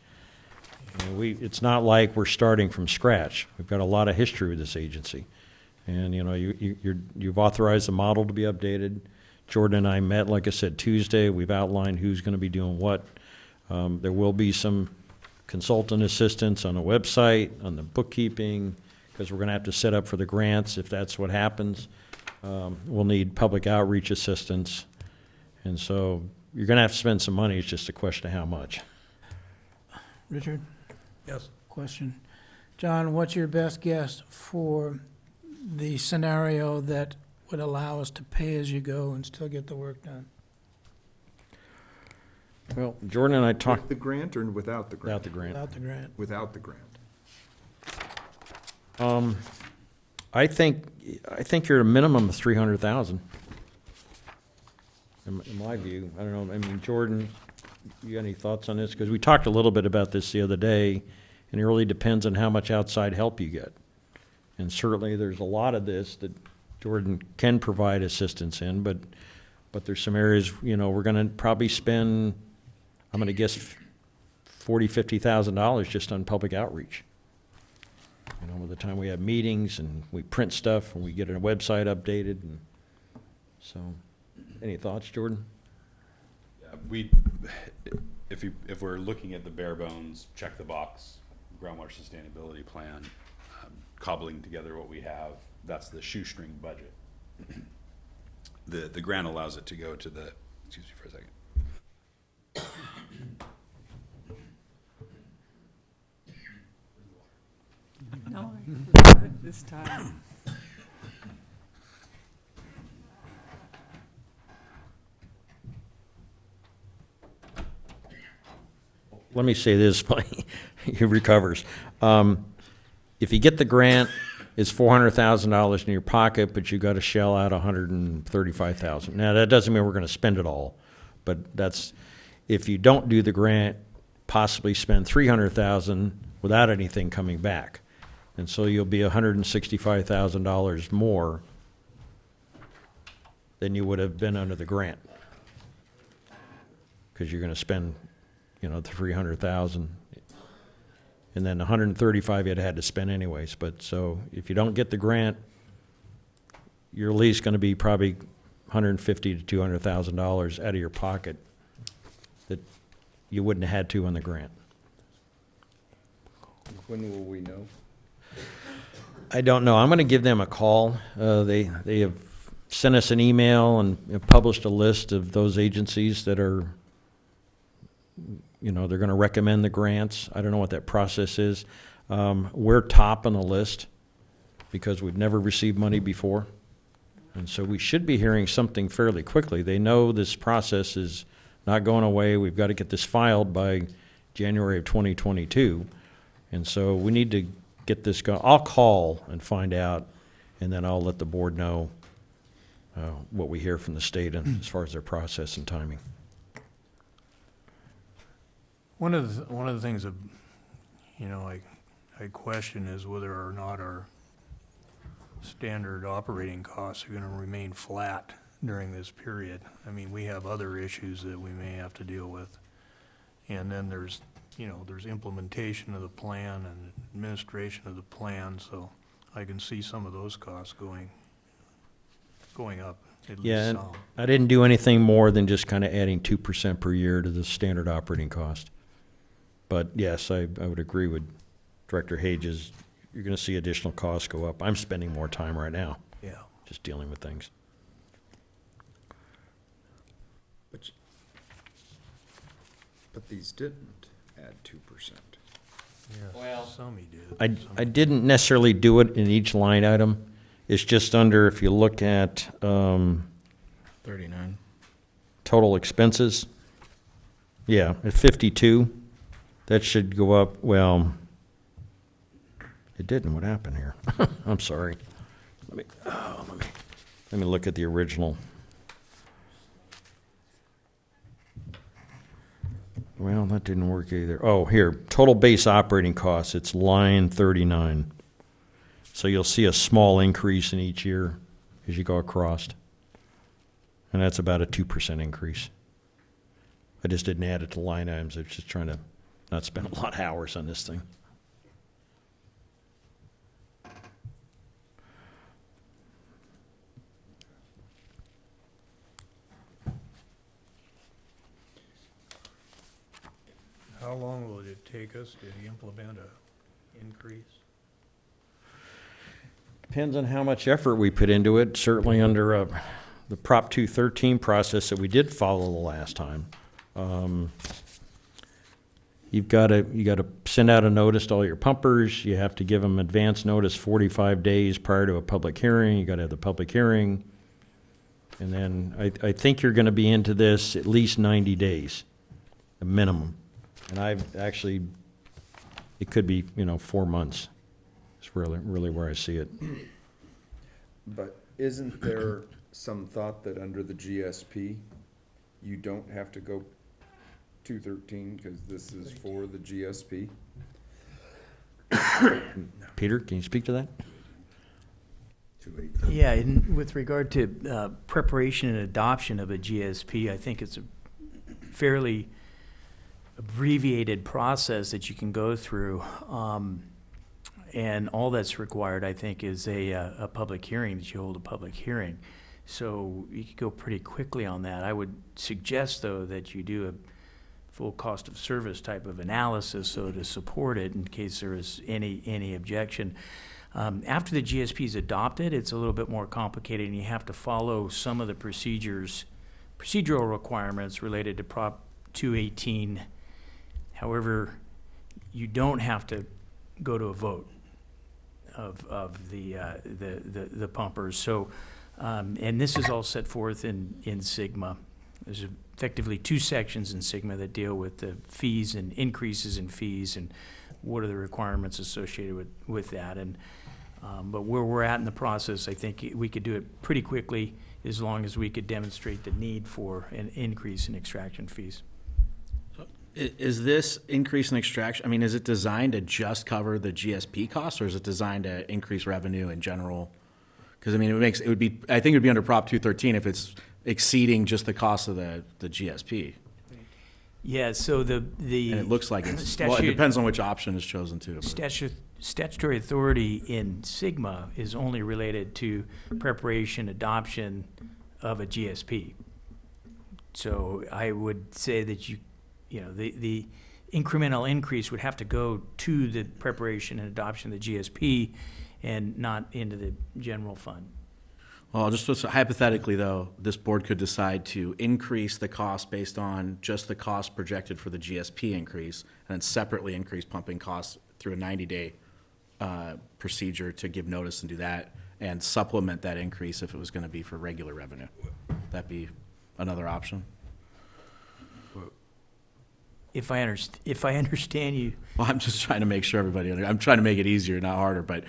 It's not like we're starting from scratch. We've got a lot of history with this agency, and you've authorized the model to be updated. Jordan and I met, like I said, Tuesday. We've outlined who's going to be doing what. There will be some consultant assistance on the website, on the bookkeeping, because we're going to have to set up for the grants if that's what happens. We'll need public outreach assistance. And so you're going to have to spend some money. It's just a question of how much. Richard? Yes. Question. John, what's your best guess for the scenario that would allow us to pay as you go and still get the work done? Well, Jordan and I talked With the grant or without the grant? about the grant. Without the grant? Without the grant. I think you're at a minimum of 300,000. In my view, I don't know. I mean, Jordan, you got any thoughts on this? Because we talked a little bit about this the other day, and it really depends on how much outside help you get. And certainly, there's a lot of this that Jordan can provide assistance in, but there's some areas, we're going to probably spend, I'm going to guess, $40,000-$50,000 just on public outreach. By the time we have meetings and we print stuff and we get a website updated, and so, any thoughts, Jordan? If we're looking at the bare bones, check the box, groundwater sustainability plan, cobbling together what we have, that's the shoestring budget. The grant allows it to go to the, excuse me for a second. No, this time. Let me say this, he recovers. If you get the grant, it's $400,000 in your pocket, but you got to shell out $135,000. Now, that doesn't mean we're going to spend it all, but if you don't do the grant, possibly spend $300,000 without anything coming back. And so you'll be $165,000 more than you would have been under the grant, because you're going to spend, the $300,000, and then $135,000 you'd had to spend anyways. But so if you don't get the grant, you're at least going to be probably $150,000 to $200,000 out of your pocket that you wouldn't have had to on the grant. When will we know? I don't know. I'm going to give them a call. They have sent us an email and have published a list of those agencies that are, they're going to recommend the grants. I don't know what that process is. We're top on the list because we've never received money before. And so we should be hearing something fairly quickly. They know this process is not going away. We've got to get this filed by January of 2022. And so we need to get this going. I'll call and find out, and then I'll let the board know what we hear from the state and as far as their process and timing. One of the things that, I question is whether or not our standard operating costs are gonna remain flat during this period. I mean, we have other issues that we may have to deal with. And then there's implementation of the plan and administration of the plan, so I can see some of those costs going up, at Yeah, least and some. I didn't do anything more than just kind of adding 2% per year to the standard operating cost. But yes, I would agree with Director Hages. You're going to see additional costs go up. I'm spending more time right now Yeah. just dealing with things. But these didn't add 2%. Well. Some he did. I didn't necessarily do it in each line item. It's just under, if you look at 39. total expenses, yeah, at 52, that should go up, well, it didn't. What happened here? I'm sorry. Let me look at the original. Well, that didn't work either. Oh, here, total base operating costs, it's line 39. So you'll see a small increase in each year as you go across. And that's about a 2% increase. I just didn't add it to line items. I was just trying to not spend a lot of hours on this thing. How long will it take us to implement a increase? Depends on how much effort we put into it. Certainly under the Prop 213 process that we did follow the last time. You got to send out a notice to all your pumpers. You have to give them advance notice 45 days prior to a public hearing. You got to have the public hearing. And then I think you're going to be into this at least 90 days, a minimum. And I've actually, it could be, 4 months. It's really where I see it. But isn't there some thought that under the GSP, you don't have to go 213 because this is for the GSP? Peter, can you speak to that? 218. Yeah, with regard to preparation and adoption of a GSP, I think it's a fairly abbreviated process that you can go through. And all that's required, I think, is a public hearing, that you hold a public hearing. So you could go pretty quickly on that. I would suggest, though, that you do a full cost of service type of analysis, so to support it in case there is any objection. After the GSP is adopted, it's a little bit more complicated, and you have to follow some of the procedural requirements related to Prop 218. However, you don't have to go to a vote of the pumpers. So, and this is all set forth in SGMA. There's effectively 2 sections in SGMA that deal with the fees and increases in fees and what are the requirements associated with that. And but where we're at in the process, I think we could do it pretty quickly as long as we could demonstrate the need for an increase in extraction fees. Is this increase in extraction, is it designed to just cover the GSP costs, or is it designed to increase revenue in general? Because, I think it would be under Prop 213 if it's exceeding just the cost of the GSP. Yeah, so the And it looks like it's, well, it statute- depends on which option is chosen too. Statutory authority in SGMA is only related to preparation, adoption of a GSP. So I would say that the incremental increase would have to go to the preparation and adoption of the GSP and not into the general fund. Well, just hypothetically though, this board could decide to increase the cost based on just the cost projected for the GSP increase, and then separately increase pumping costs through a 90-day procedure to give notice and do that, and supplement that increase if it was going to be for regular revenue. That'd be another option. If I understand you, Well, I'm just trying to make sure everybody, I'm trying to make it easier, not harder, but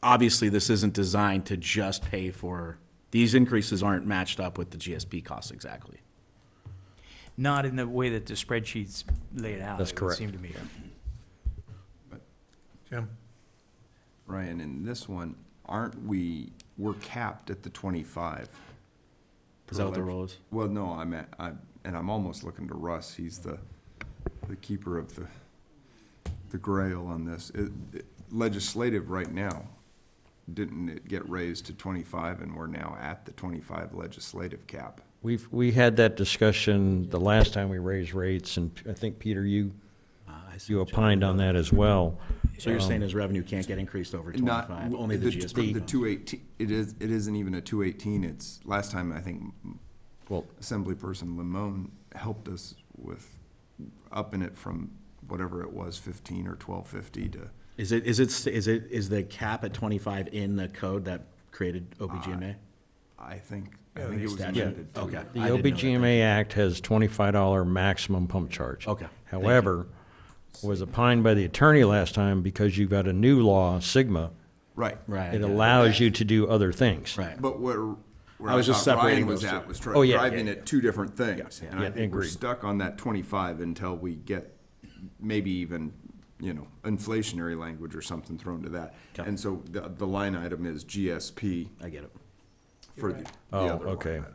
obviously this isn't designed to just pay for, these increases aren't matched up with the GSP costs exactly. not in the way that the spreadsheets lay it out. That's it would correct. seem to me. Jim? Ryan, in this one, we're capped at the 25. Is that what the rule is? Well, no, and I'm almost looking to Russ. He's the keeper of the grail on this. legislative right now, didn't it get raised to 25 and we're now at the 25 legislative cap? We had that discussion the last time we raised rates, and I think, Peter, you opined on that as well. So you're saying his revenue can't get increased over 25, only the GSP? The 218, it isn't even a 218, it's, last time, I think, Well, Assemblyperson Limon helped us with upping it from whatever it was, 15 or 1250 to. Is the cap at 25 in the code that created OBGMA? I think Yeah, it the was statute. amended to. Okay. the I didn't know that. OBGMA Act has $25 maximum pump charge. Okay. Thank you. However, was opined by the attorney last time, because you've got a new law, SGMA, Right. Right. it allows you to do other things. Right. But where I was just thought Ryan separating was those at two. was Oh, yeah, driving yeah, at two different things. Yeah, And I yeah, think we're agreed. stuck on that 25 until we get maybe even, inflationary language or something thrown to that. Okay. And so the line item is GSP I get it. for the Oh, other line okay. item.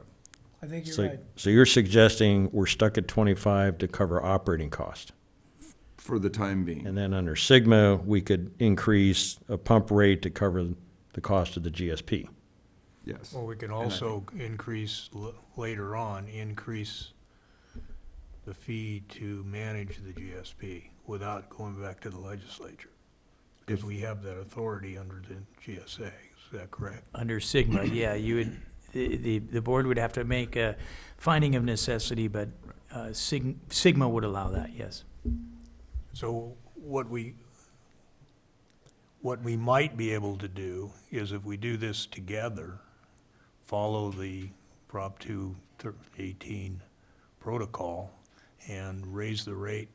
I think you're So, right. so you're suggesting we're stuck at 25 to cover operating cost? For the time being. And then under SGMA, we could increase a pump rate to cover the cost of the GSP. Yes. Well, we can also increase, later on, increase the fee to manage the GSP without going back to the legislature. Because If- we have that authority under the GSA, is that correct? Under Sigma, yeah, you would, the board would have to make a finding of necessity, but Sigma would allow that, yes. So what we might be able to do is, if we do this together, follow the Prop 218 protocol and raise the rate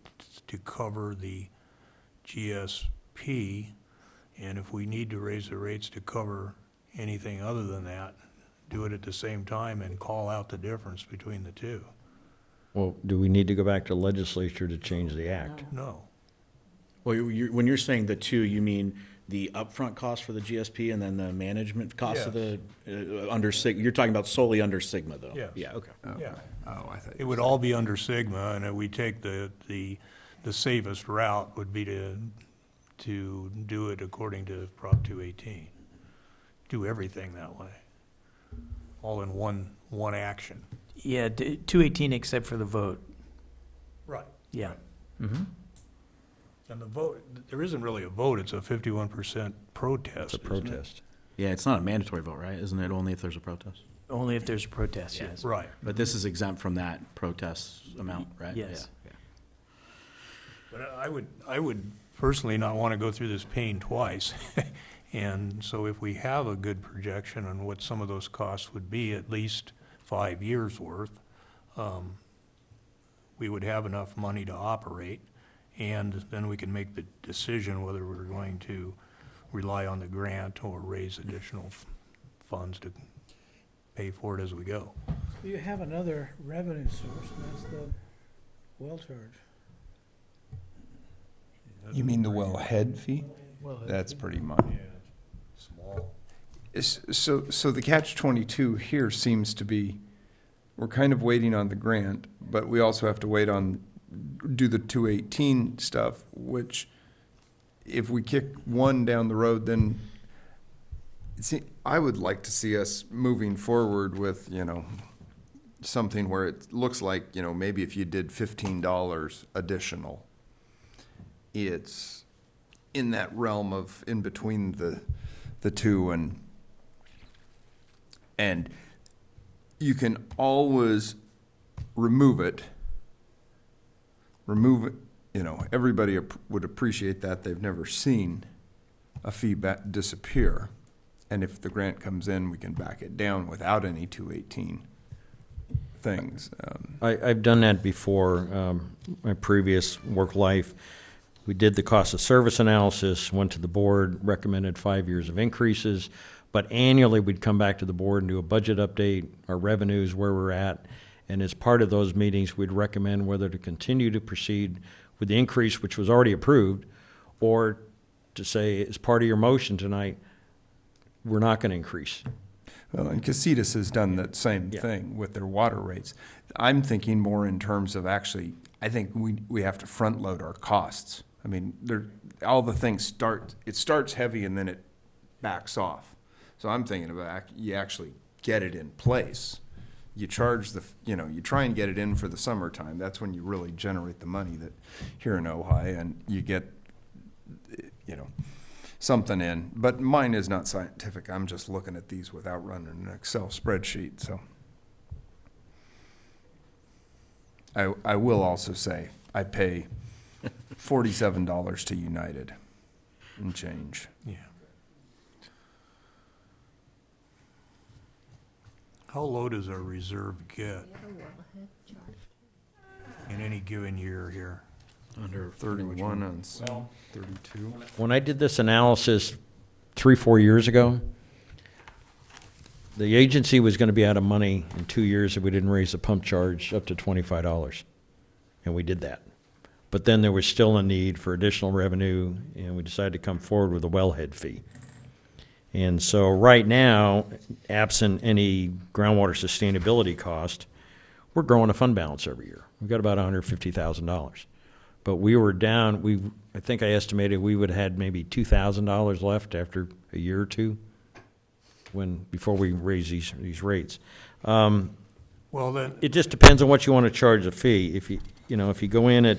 to cover the GSP, and if we need to raise the rates to cover anything other than that, do it at the same time and call out the difference between the two. Well, do we need to go back to legislature to change the act? No. Well, when you're saying the two, you mean the upfront cost for the GSP and then the management cost of the, under SIG, you're talking about solely under SGMA, though? Yes. Yeah, okay. Yeah. Oh, I thought. It would all be under Sigma, and we take the safest route would be to do it according to Prop 218. Do everything that way, all in one action. Yeah, 218 except for the vote, Right. yeah. Mm-hmm. And the vote, there isn't really a vote, it's a 51% protest, It's a isn't it? protest. Yeah, it's not a mandatory vote, right? Isn't it only if there's a protest? Only if there's a protest, yes. Right. But this is exempt from that protest amount, right? Yes. Yeah. But I would personally not want to go through this pain twice. And so if we have a good projection on what some of those costs would be, at least 5 years' worth, we would have enough money to operate, and then we can make the decision whether we're going to rely on the grant or raise additional funds to pay for it as we go. You have another revenue source, and that's the well charge. You mean the wellhead fee? That's pretty minor. Small. So the catch-22 here seems to be, we're kind of waiting on the grant, but we also have to wait on, do the 218 stuff, which if we kick one down the road, then I would like to see us moving forward with, something where it looks like, maybe if you did $15 additional, it's in that realm of in between the two, and you can always remove it, everybody would appreciate that. They've never seen a fee disappear. And if the grant comes in, we can back it down without any 218 things. I've done that before, my previous work life. We did the cost of service analysis, went to the board, recommended 5 years of increases, but annually we'd come back to the board and do a budget update, our revenues, where we're at, and as part of those meetings, we'd recommend whether to continue to proceed with the increase, which was already approved, or to say, as part of your motion tonight, we're not going to increase. Well, and Casitas has done that same Yeah. thing with their water rates. I'm thinking more in terms of actually, I think we have to front load our costs. I mean, all the things it starts heavy and then it backs off. So I'm thinking about, you actually get it in place. You charge you try and get it in for the summertime. That's when you really generate the money that here in Ojai, and you get, something in. But mine is not scientific. I'm just looking at these without running an Excel spreadsheet, so. I will also say, I pay $47 to United and change. Yeah. How low does our reserve get in any given year here? Under 31 on some, 32. When I did this analysis 3-4 years ago, the agency was going to be out of money in 2 years if we didn't raise the pump charge up to $25. And we did that. But then there was still a need for additional revenue, and we decided to come forward with a wellhead fee. And so right now, absent any groundwater sustainability cost, we're growing a fund balance every year. We've got about $150,000. But we were down, I think I estimated we would have had maybe $2,000 left after a year or two before we raise these rates. Well, then, It just depends on what you want to charge a fee. If you go in at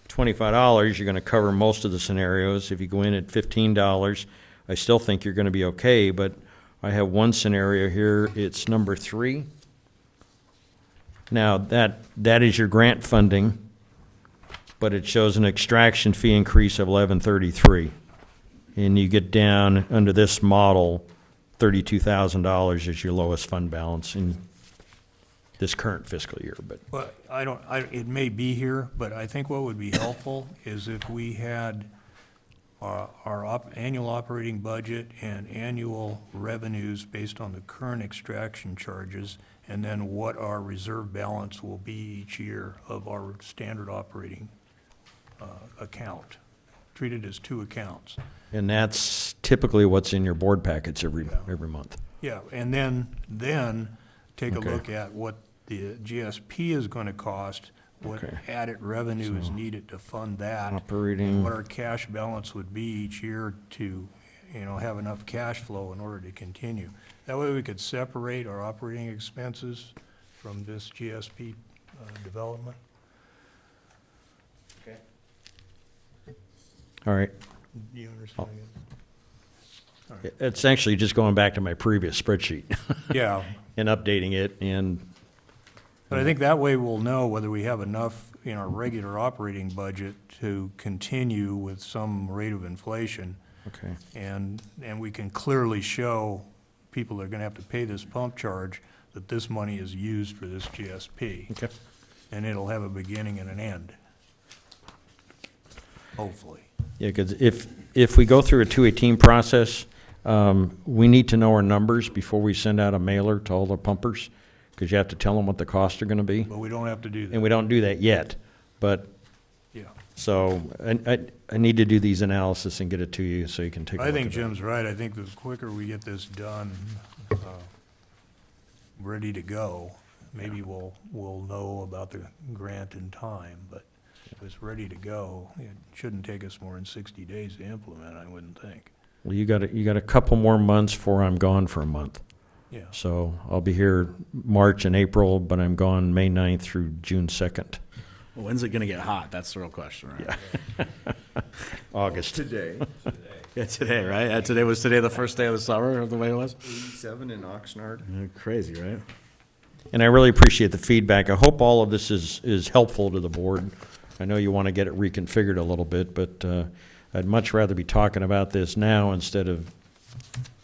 $25, you're going to cover most of the scenarios. If you go in at $15, I still think you're going to be okay, but I have one scenario here, it's number 3. Now, that is your grant funding, but it shows an extraction fee increase of $11.33. And you get down under this model, $32,000 is your lowest fund balance in this current fiscal year, but. well, it may be here, but I think what would be helpful is if we had our annual operating budget and annual revenues based on the current extraction charges, and then what our reserve balance will be each year of our standard operating account. Treat it as 2 accounts. And that's typically what's in your board packets every month. Yeah, and then take a Okay. look at what the GSP is gonna cost, what Okay. added revenue is needed to fund that. Operating. And what our cash balance would be each year to, have enough cash flow in order to continue. That way we could separate our operating expenses from this GSP development. All right. Do you understand? It's actually just going back to my previous spreadsheet Yeah, and updating it, and but I think that way we'll know whether we have enough in our regular operating budget to continue with some rate of inflation. okay. And we can clearly show people that are gonna have to pay this pump charge that this money is used for this GSP. Okay. And it'll have a beginning and an end. Hopefully. Yeah, because if we go through a 218 process, we need to know our numbers before we send out a mailer to all the pumpers, because you have to tell them what the costs are going to be. But we don't have to do And that. we don't do that yet. But, Yeah. so I need to do these analysis and get it to you so you can take a look I at think it. Jim's right. I think the quicker we get this done, ready to go, maybe we'll know about the grant in time, but if it's ready to go, it shouldn't take us more than 60 days to implement, I wouldn't think. Well, you got a couple more months before I'm gone for a month. Yeah. So I'll be here March and April, but I'm gone May 9th through June 2nd. Well, when's it gonna get hot? That's the real question, right? Yeah. August. Today, Yeah, today, right? Today was the first day of the summer, the way it was? 87 in Oxnard. Crazy, right? And I really appreciate the feedback. I hope all of this is helpful to the board. I know you want to get it reconfigured a little bit, but I'd much rather be talking about this now instead of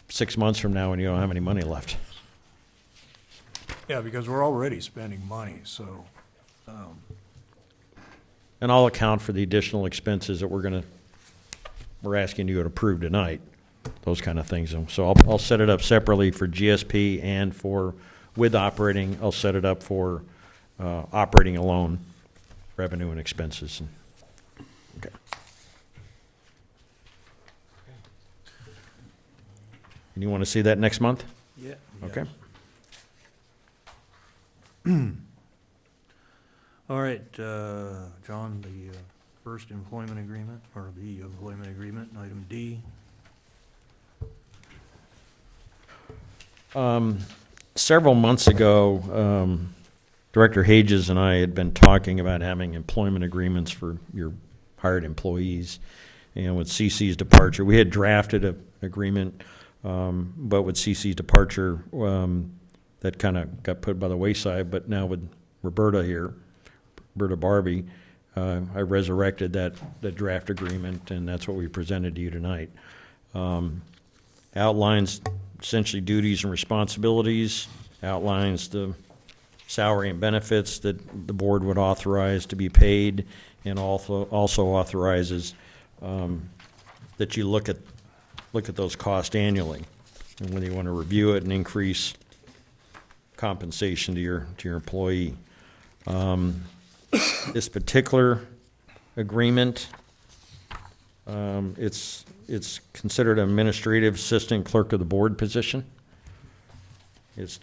6 months from now when you don't have any money left. Yeah, because we're already spending money, so, And I'll account for the additional expenses that we're asking you to approve tonight, those kind of things. And so I'll set it up separately for GSP and with operating, I'll set it up for operating alone, revenue and expenses. Okay. And you want to see that next month? yeah. Okay. All right, John, the first employment agreement, or the employment agreement, item D. Several months ago, Director Hages and I had been talking about having employment agreements for your hired employees. And with CC's departure, we had drafted an agreement, but with CC's departure, that kind of got put by the wayside. But now with Roberta Barbie, I resurrected that draft agreement, and that's what we presented to you tonight. Outlines essentially duties and responsibilities, outlines the salary and benefits that the board would authorize to be paid, and also authorizes that you look at those costs annually, and whether you want to review it and increase compensation to your employee. This particular agreement, it's considered an administrative assistant clerk of the board position. It's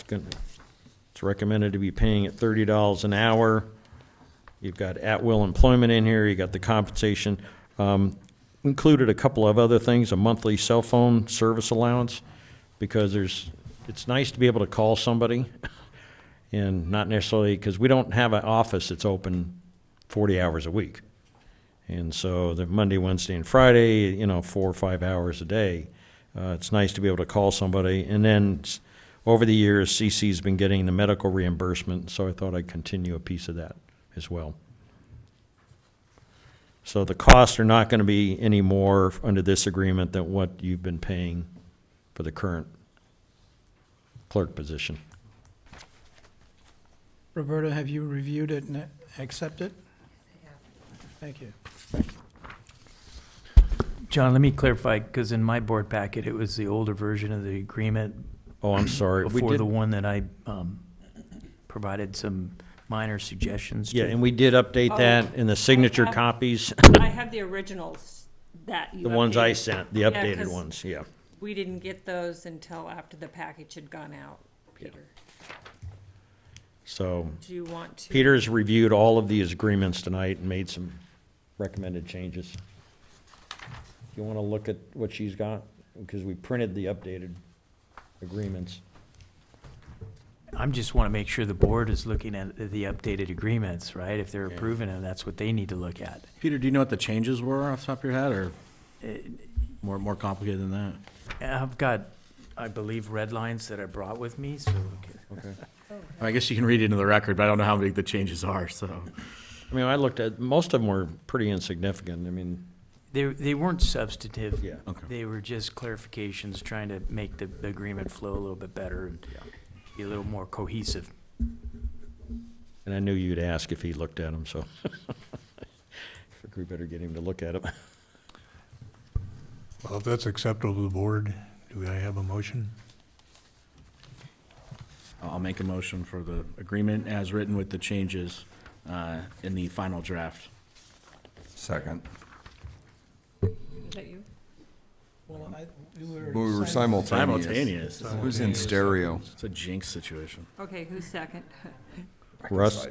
recommended to be paying at $30 an hour. You've got at-will employment in here. You got the compensation. Included a couple of other things, a monthly cell phone service allowance, because it's nice to be able to call somebody, and not necessarily, because we don't have an office that's open 40 hours a week. And so the Monday, Wednesday, and Friday, 4 or 5 hours a day. It's nice to be able to call somebody. And then over the years, CC's been getting the medical reimbursement, so I thought I'd continue a piece of that as well. So the costs are not going to be any more under this agreement than what you've been paying for the current clerk position. Roberta, have you reviewed it and accepted? Thank you. John, let me clarify, because in my board packet, it was the older version of the agreement. Oh, I'm sorry. Before the one that I provided some minor suggestions to. Yeah, and we did update that in the signature copies. I have the originals that you The ones I updated. sent, the Yeah, updated 'cause ones, yeah. We didn't get those until after the package had gone out, Peter. So Do you want to? Peter's reviewed all of these agreements tonight and made some recommended changes. You want to look at what she's got? Because we printed the updated agreements. I just want to make sure the board is looking at the updated agreements, right? If they're approving them, that's what they need to look at. Peter, do you know what the changes were off the top of your head, or more complicated than that? I've got, I believe, red lines that I brought with me, so. Okay. I guess you can read it into the record, but I don't know how big the changes are, so. I mean, I looked at, most of them were pretty insignificant. I mean, They weren't substantive. yeah. Okay. They were just clarifications, trying to make the agreement flow a little bit better and be a little more cohesive. And I knew you'd ask if he looked at them, so. We better get him to look at them. Well, if that's acceptable to the board, do I have a motion? I'll make a motion for the agreement as written with the changes in the final draft. Second. Is that you? Well, We were simultaneous. Simultaneous. Who's in stereo? It's a jinx situation. Okay, who's second? Russ?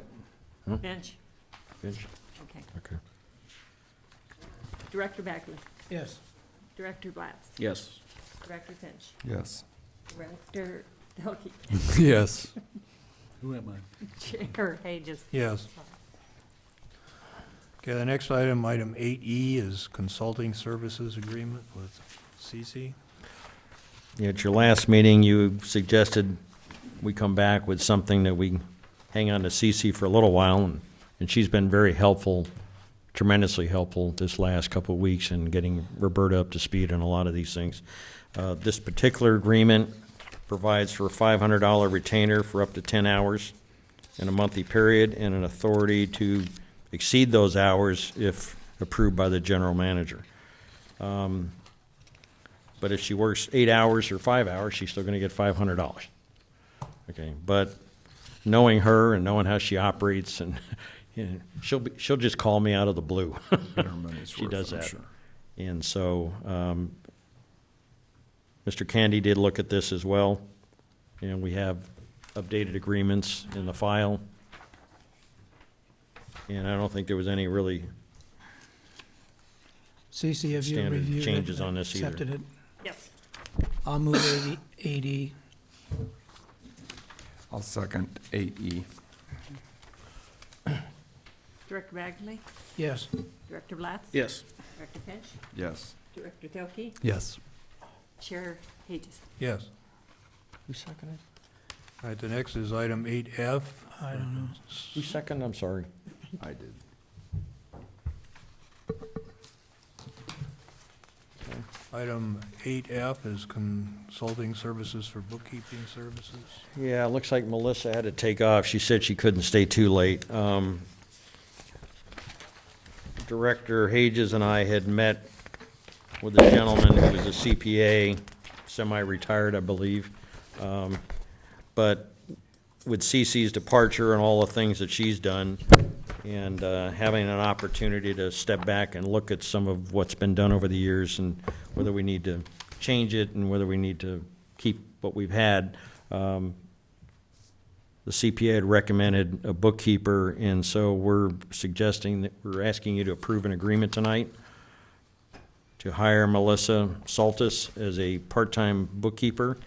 Finch? Finch? Okay. Okay. Director Bagley? Yes. Director Blatz? Yes. Director Finch? Yes. Director Delkey? Yes. Who am I? Chair Hages? Yes. Okay, the next item, item 8E, is consulting services agreement with CC. Yeah, at your last meeting, you suggested we come back with something that we hang on to CC for a little while, and she's been very helpful, tremendously helpful this last couple of weeks in getting Roberta up to speed on a lot of these things. This particular agreement provides for a $500 retainer for up to 10 hours in a monthly period, and an authority to exceed those hours if approved by the general manager. But if she works 8 hours or 5 hours, she's still going to get $500. Okay, but knowing her and knowing how she operates, and she'll just call me out of the blue. Get our money's She worth, does I'm that. sure. And so, Mr. Candy did look at this as well, and we have updated agreements in the file. And I don't think there was any really Cece, have you standard reviewed it? changes on this either. Accepted it? Yes. I'll move 80. I'll second 8E. Director Bagley? Yes. Director Blatz? Yes. Director Finch? Yes. Director Telke? Yes. Chair Pages? Yes. Who seconded? All right, the next is item 8F. I don't know. Who seconded? I'm sorry. I did. Item 8F is consulting services for bookkeeping services. Yeah, it looks like Melissa had to take off. She said she couldn't stay too late. Director Hages and I had met with a gentleman who was a CPA, semi-retired, I believe. But with Cece's departure and all the things that she's done, and having an opportunity to step back and look at some of what's been done over the years and whether we need to change it and whether we need to keep what we've had, the CPA had recommended a bookkeeper, and so we're asking you to approve an agreement tonight to hire Melissa Saltis as a part-time bookkeeper.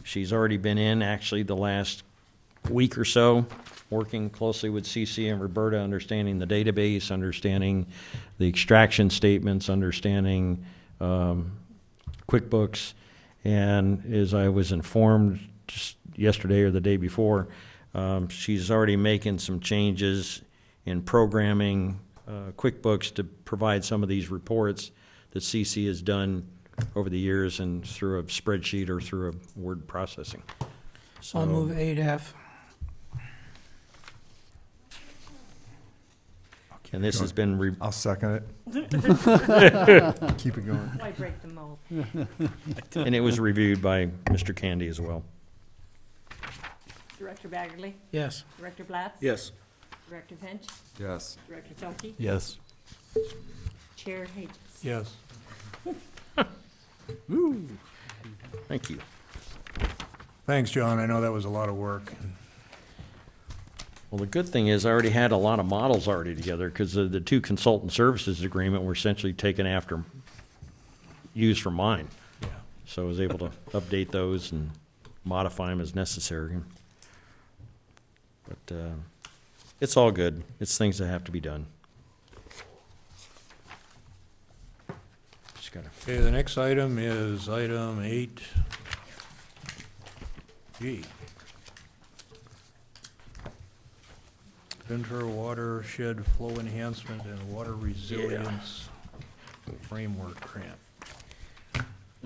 She's already been in, actually, the last week or so, working closely with CC and Roberta, understanding the database, understanding the extraction statements, understanding QuickBooks. And as I was informed just yesterday or the day before, she's already making some changes in programming QuickBooks to provide some of these reports that CC has done over the years and through a spreadsheet or through a word processing. So, I'll move 8F. and this has been, I'll second it. Keep it going. Why break the mold? and it was reviewed by Mr. Candy as well. Director Bagley? Yes. Director Blatz? Yes. Director Finch? Yes. Director Telke? Yes. Chair Pages? Yes. Thank you. Thanks, John. I know that was a lot of work. Well, the good thing is I already had a lot of models already together because the two consultant services agreement were essentially taken after, used from mine. Yeah. So I was able to update those and modify them as necessary. But it's all good. It's things that have to be done. Just gotta, Okay, the next item is item 8G. Ventura Watershed Flow Enhancement and Water Resilience Framework Grant.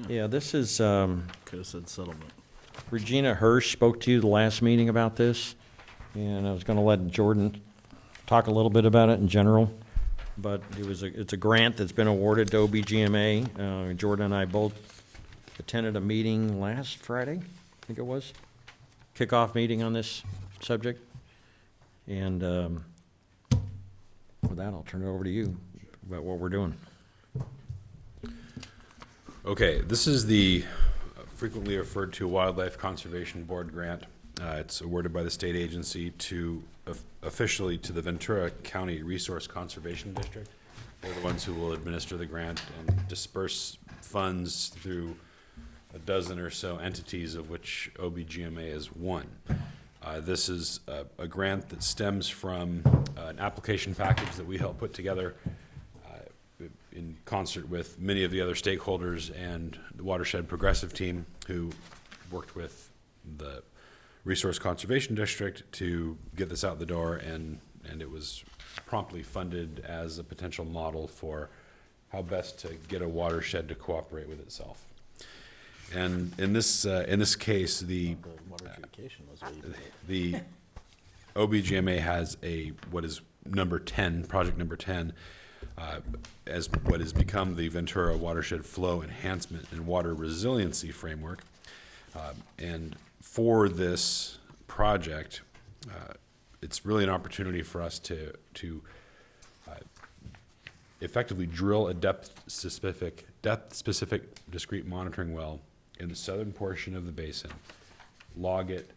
yeah, this is, Could have said settlement. Regina Hirsch spoke to you the last meeting about this, and I was gonna let Jordan talk a little bit about it in general, but it's a grant that's been awarded to OBGMA. Jordan and I both attended a meeting last Friday, I think it was, kickoff meeting on this subject. And with that, I'll turn it over to you about what we're doing. Okay, this is the frequently referred to Wildlife Conservation Board grant. It's awarded by the state agency to officially to the Ventura County Resource Conservation District. They're the ones who will administer the grant and disperse funds through a dozen or so entities, of which OBGMA is one. This is a grant that stems from an application package that we helped put together in concert with many of the other stakeholders and the Watershed Progressive team who worked with the Resource Conservation District to get this out the door, and it was promptly funded as a potential model for how best to get a watershed to cooperate with itself. And in this case, the OBGMA has what is project number 10, as what has become the Ventura Watershed Flow Enhancement and Water Resiliency Framework. And for this project, it's really an opportunity for us to effectively drill a depth-specific discrete monitoring well in the southern portion of the basin, log it,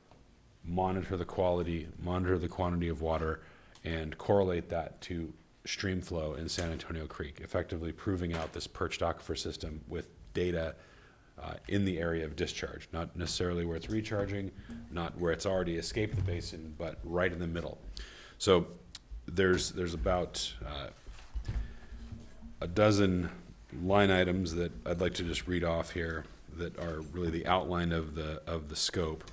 monitor the quality, monitor the quantity of water, and correlate that to stream flow in San Antonio Creek, effectively proving out this perched aquifer system with data in the area of discharge, not necessarily where it's recharging, not where it's already escaped the basin, but right in the middle. So there's about a dozen line items that I'd like to just read off here that are really the outline of the scope.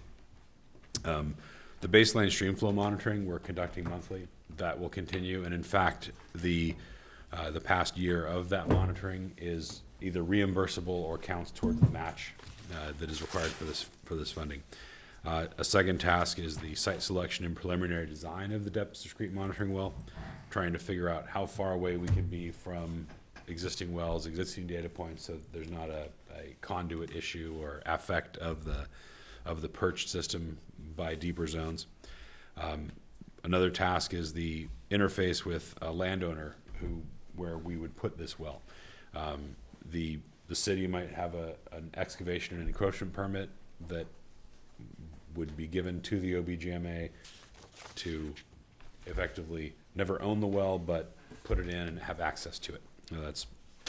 The baseline stream flow monitoring we're conducting monthly. That will continue, and in fact, the past year of that monitoring is either reimbursable or counts towards the match that is required for this funding. A second task is the site selection and preliminary design of the depth discrete monitoring well, trying to figure out how far away we can be from existing wells, existing data points, so there's not a conduit issue or affect of the perched system by deeper zones. Another task is the interface with a landowner where we would put this well. The city might have an excavation and encroachment permit that would be given to the OBGMA to effectively never own the well, but put it in and have access to it. Now, that's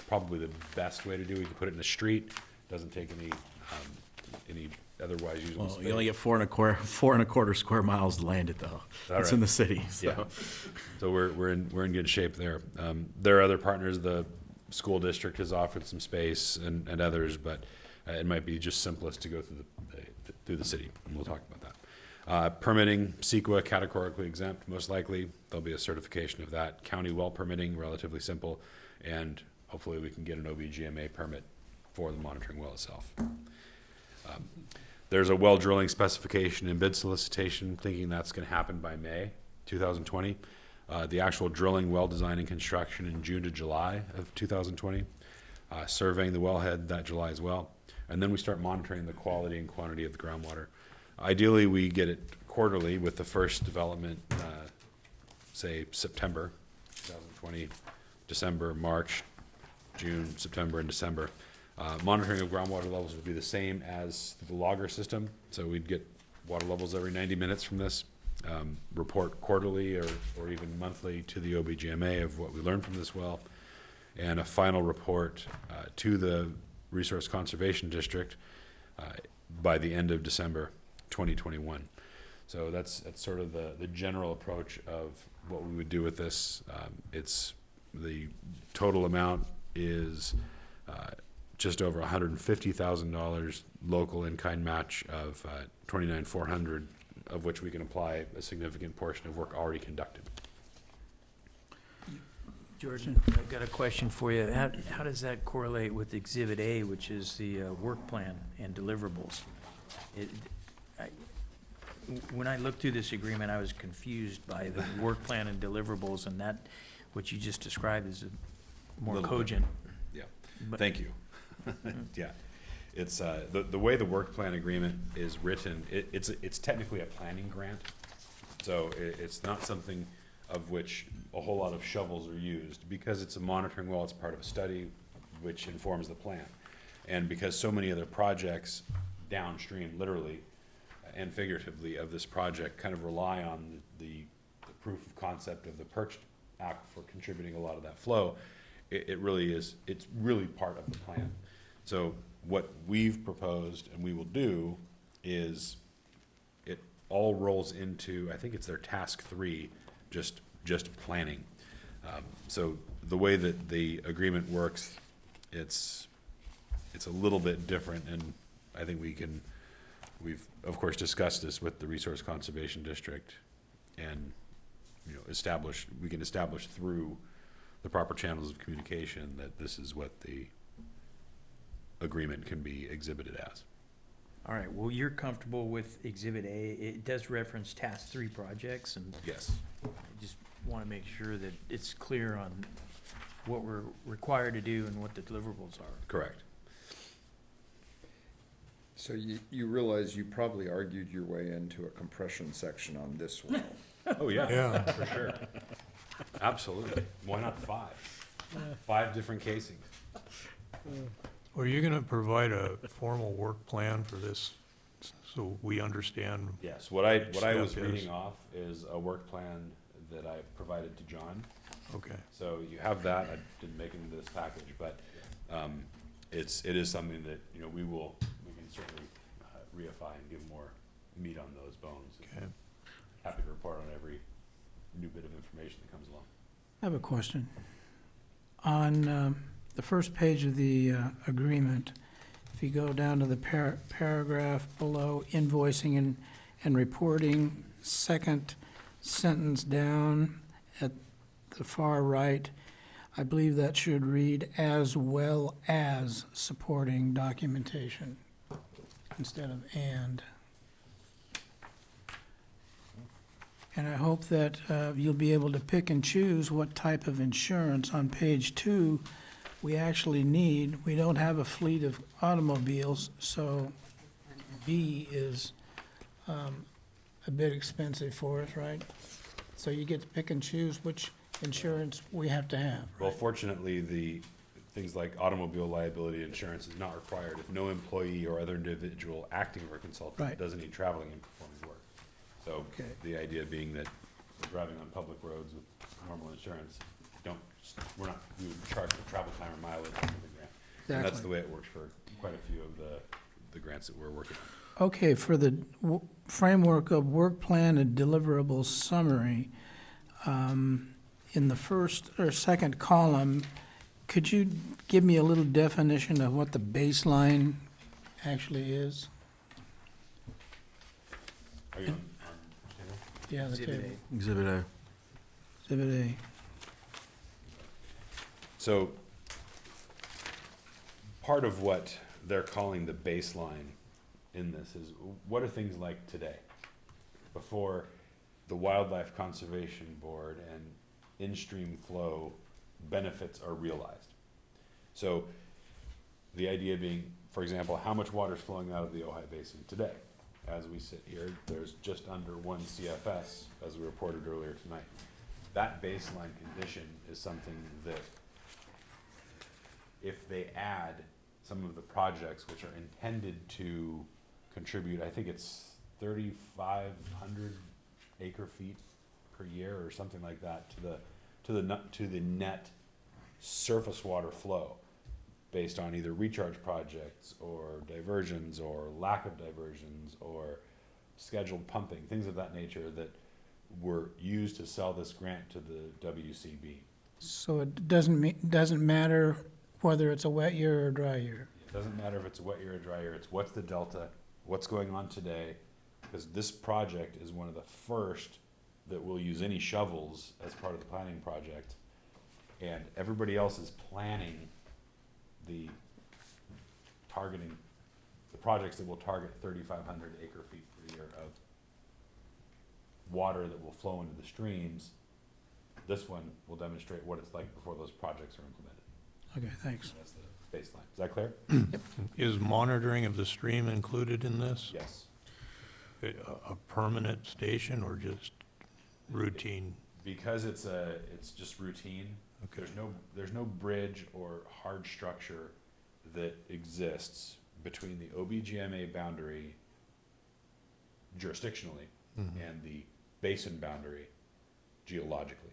probably the best way to do it. You can put it in the street. Doesn't take any otherwise usable space. You only get 4.25 square miles to land it, though. It's in the city. So. Yeah. So we're in good shape there. There are other partners. The school district has offered some space and others, but it might be just simplest to go through the city, and we'll talk about that. Permitting, CEQA categorically exempt, most likely. There'll be a certification of that. County well permitting, relatively simple, and hopefully we can get an OBGMA permit for the monitoring well itself. There's a well drilling specification and bid solicitation, thinking that's going to happen by May 2020. The actual drilling, well design, and construction in June to July of 2020. Surveying the wellhead that July as well. And then we start monitoring the quality and quantity of the groundwater. Ideally, we get it quarterly with the first development, say September 2020, December, March, June, September, and December. Monitoring of groundwater levels would be the same as the logger system. So we'd get water levels every 90 minutes from this, report quarterly or even monthly to the OBGMA of what we learned from this well, and a final report to the Resource Conservation District by the end of December 2021. So that's sort of the general approach of what we would do with this. It's the total amount is just over $150,000 local in-kind match of $29,400, of which we can apply a significant portion of work already conducted. Jordan, I've got a question for you. How does that correlate with Exhibit A, which is the work plan and deliverables? When I looked through this agreement, I was confused by the work plan and deliverables, and that, what you just described, is more cogent. Yeah, But- thank you. Yeah, it's the way the work plan agreement is written. It's technically a planning grant, so it's not something of which a whole lot of shovels are used, because it's a monitoring well. It's part of a study which informs the plan, and because so many other projects downstream, literally and figuratively, of this project kind of rely on the proof of concept of the perched aquifer contributing a lot of that flow. It really is. It's really part of the plan. So what we've proposed and we will do is it all rolls into, I think it's their task 3, just planning. So the way that the agreement works, it's a little bit different, and I think we've of course discussed this with the Resource Conservation District, and we can establish through the proper channels of communication that this is what the agreement can be exhibited as. All right, well, you're comfortable with Exhibit A. It does reference Task 3 projects, and Yes. I just want to make sure that it's clear on what we're required to do and what the deliverables are. Correct. So you realize you probably argued your way into a compression section on this well. Oh, yeah. Yeah. For sure. Absolutely. Why not 5? 5 different casings. Are you gonna provide a formal work plan for this, so we understand? Yes, what I was Step is- reading off is a work plan that I provided to John. Okay. So you have that. I didn't make it into this package, but it is something that, you know, we can certainly reify and give more meat on those bones. Okay. Happy to report on every new bit of information that comes along. I have a question. On the first page of the agreement, if you go down to the paragraph below invoicing and reporting, second sentence down at the far right, I believe that should read as well as supporting documentation instead of and. And I hope that you'll be able to pick and choose what type of insurance. On page 2, we actually need, we don't have a fleet of automobiles, so B is a bit expensive for us, right? So you get to pick and choose which insurance we have to have. Well, fortunately, the things like automobile liability insurance is not required if no employee or other individual acting for a consultant Right. does any traveling and performing work. So Okay. the idea being that driving on public roads with normal insurance, we would charge for travel time or mileage under the grant. And that's Exactly. the way it works for quite a few of the grants that we're working on. Okay, for the framework of work plan and deliverable summary, in the first or second column, could you give me a little definition of what the baseline actually is? Are you on table? Yeah, the table. Exhibit A. Exhibit A. So part of what they're calling the baseline in this is, what are things like today? Before the Wildlife Conservation Board and in-stream flow benefits are realized. So the idea being, for example, how much water is flowing out of the Ojai Basin today? As we sit here, there's just under 1 CFS, as we reported earlier tonight. That baseline condition is something that, if they add some of the projects which are intended to contribute, I think it's 3,500 acre feet per year or something like that to the net surface water flow, based on either recharge projects or diversions or lack of diversions or scheduled pumping, things of that nature that were used to sell this grant to the WCB. So it doesn't matter whether it's a wet year or a dry year? It doesn't matter if it's a wet year or dry year, it's what's the delta, what's going on today, because this project is one of the first that will use any shovels as part of the planning project, and everybody else is planning the projects that will target 3,500 acre feet per year of water that will flow into the streams. This one will demonstrate what it's like before those projects are implemented. Okay, thanks. That's the baseline. Is that clear? Is monitoring of the stream included in this? Yes. A permanent station or just routine? Because it's just routine. Okay. There's no bridge or hard structure that exists between the OBGMA boundary jurisdictionally and the basin boundary geologically.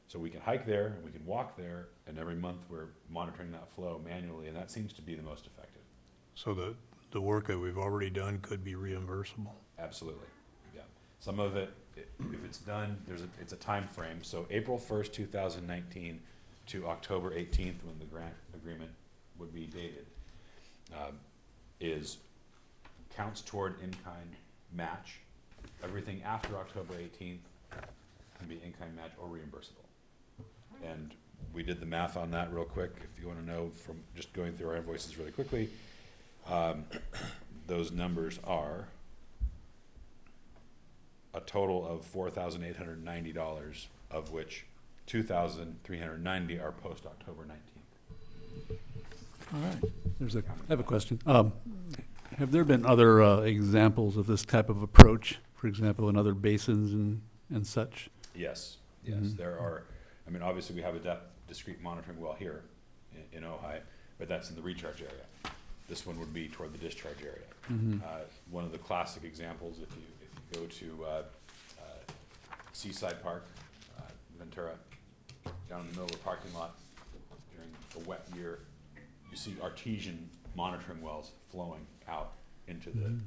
So we can hike there and we can walk there, and every month we're monitoring that flow manually, and that seems to be the most effective. So the work that we've already done could be reimbursable? Absolutely, yeah. Some of it, if it's done, it's a time frame. So April 1st, 2019 to October 18th, when the grant agreement would be dated, counts toward in-kind match. Everything after October 18th can be in-kind match or reimbursable. And we did the math on that real quick, if you want to know, from just going through our invoices really quickly. Those numbers are a total of $4,890, of which $2,390 are post-October 19th. All right. I have a question. Have there been other examples of this type of approach, for example, in other basins and such? Yes, there are. I mean, obviously we have a discrete monitoring well here in Ojai, but that's in the recharge area. This one would be toward the discharge area. One of the classic examples, if you go to Seaside Park, Ventura, down in the middle of the parking lot during a wet year, you see artesian monitoring wells flowing out into the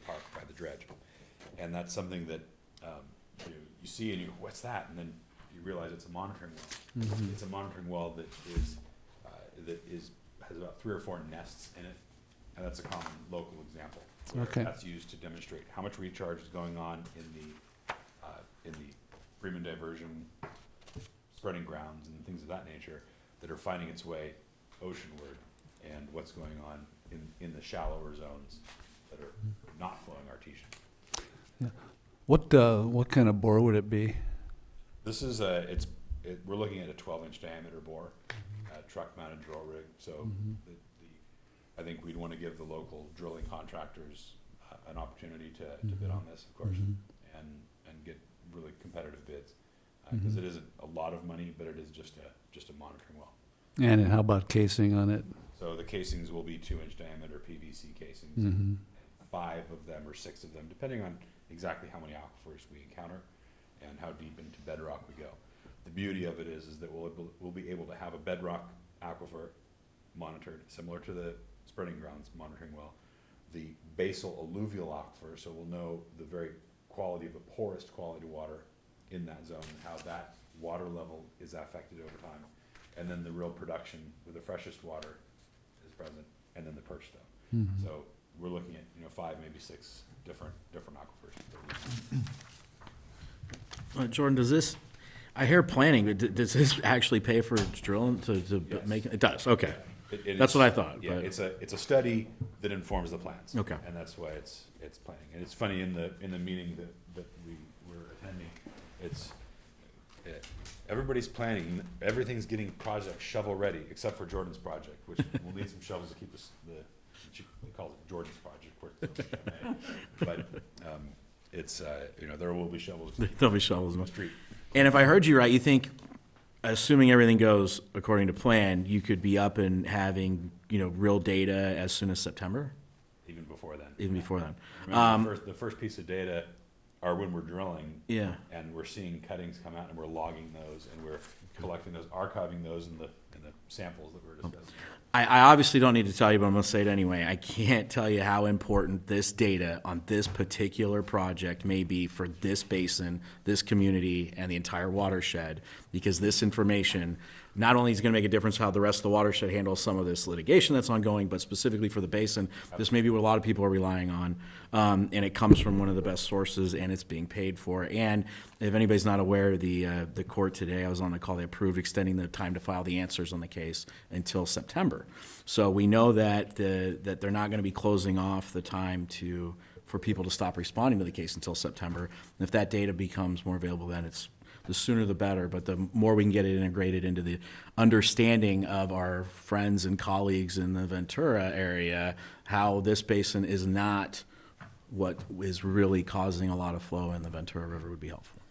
park by the dredge. And that's something that you see and you go, what's that? And then you realize it's a monitoring well. It's a monitoring well that has about 3 or 4 nests in it, and that's a common local example. Where Okay. That's used to demonstrate how much recharge is going on in the Freeman diversion, spreading grounds, and things of that nature that are finding its way oceanward, and what's going on in the shallower zones that are not flowing artesian. What kind of bore would it be? This is we're looking at a 12-inch diameter bore, truck-mounted drill rig. So I think we'd want to give the local drilling contractors an opportunity to bid on this, of course, and get really competitive bids, because it isn't a lot of money, but it is just a monitoring well. And how about casing on it? So the casings will be 2-inch diameter PVC casings. 5 of them or 6 of them, depending on exactly how many aquifers we encounter and how deep into bedrock we go. The beauty of it is that we'll be able to have a bedrock aquifer monitored, similar to the spreading grounds monitoring well. The basal alluvial aquifer, so we'll know the very quality of the poorest quality water in that zone, and how that water level is affected over time. And then the real production with the freshest water is present, and then the perch stuff. So we're looking at 5, maybe 6 different aquifers. Jordan, does this, I hear planning, but does this actually pay for drilling to Yes. make, it does, okay. It That's is- what I thought, Yeah, but- it's a study that informs the plans. Okay. And that's why it's planning. And it's funny, in the meeting that we were attending, everybody's planning, everything's getting project shovel ready, except for Jordan's project, which will need some shovels to keep us, he calls it Jordan's project, of course. But it's, there will be shovels. There'll be shovels. on the street. And if I heard you right, you think, assuming everything goes according to plan, you could be up and having, real data as soon as September? Even before then. Even before then. Remember, the first piece of data are when we're drilling. Yeah. And we're seeing cuttings come out, and we're logging those, and we're collecting those, archiving those in the samples that we're discussing. I obviously don't need to tell you, but I'm going to say it anyway. I can't tell you how important this data on this particular project may be for this basin, this community, and the entire watershed, because this information not only is going to make a difference how the rest of the watershed handles some of this litigation that's ongoing, but specifically for the basin, this may be what a lot of people are relying on, and it comes from one of the best sources, and it's being paid for. And if anybody's not aware, the court today, I was on the call, they approved extending the time to file the answers on the case until September. So we know that that they're not going to be closing off the time for people to stop responding to the case until September. And if that data becomes more available, then the sooner the better, but the more we can get it integrated into the understanding of our friends and colleagues in the Ventura area, how this basin is not what is really causing a lot of flow in the Ventura River would be helpful.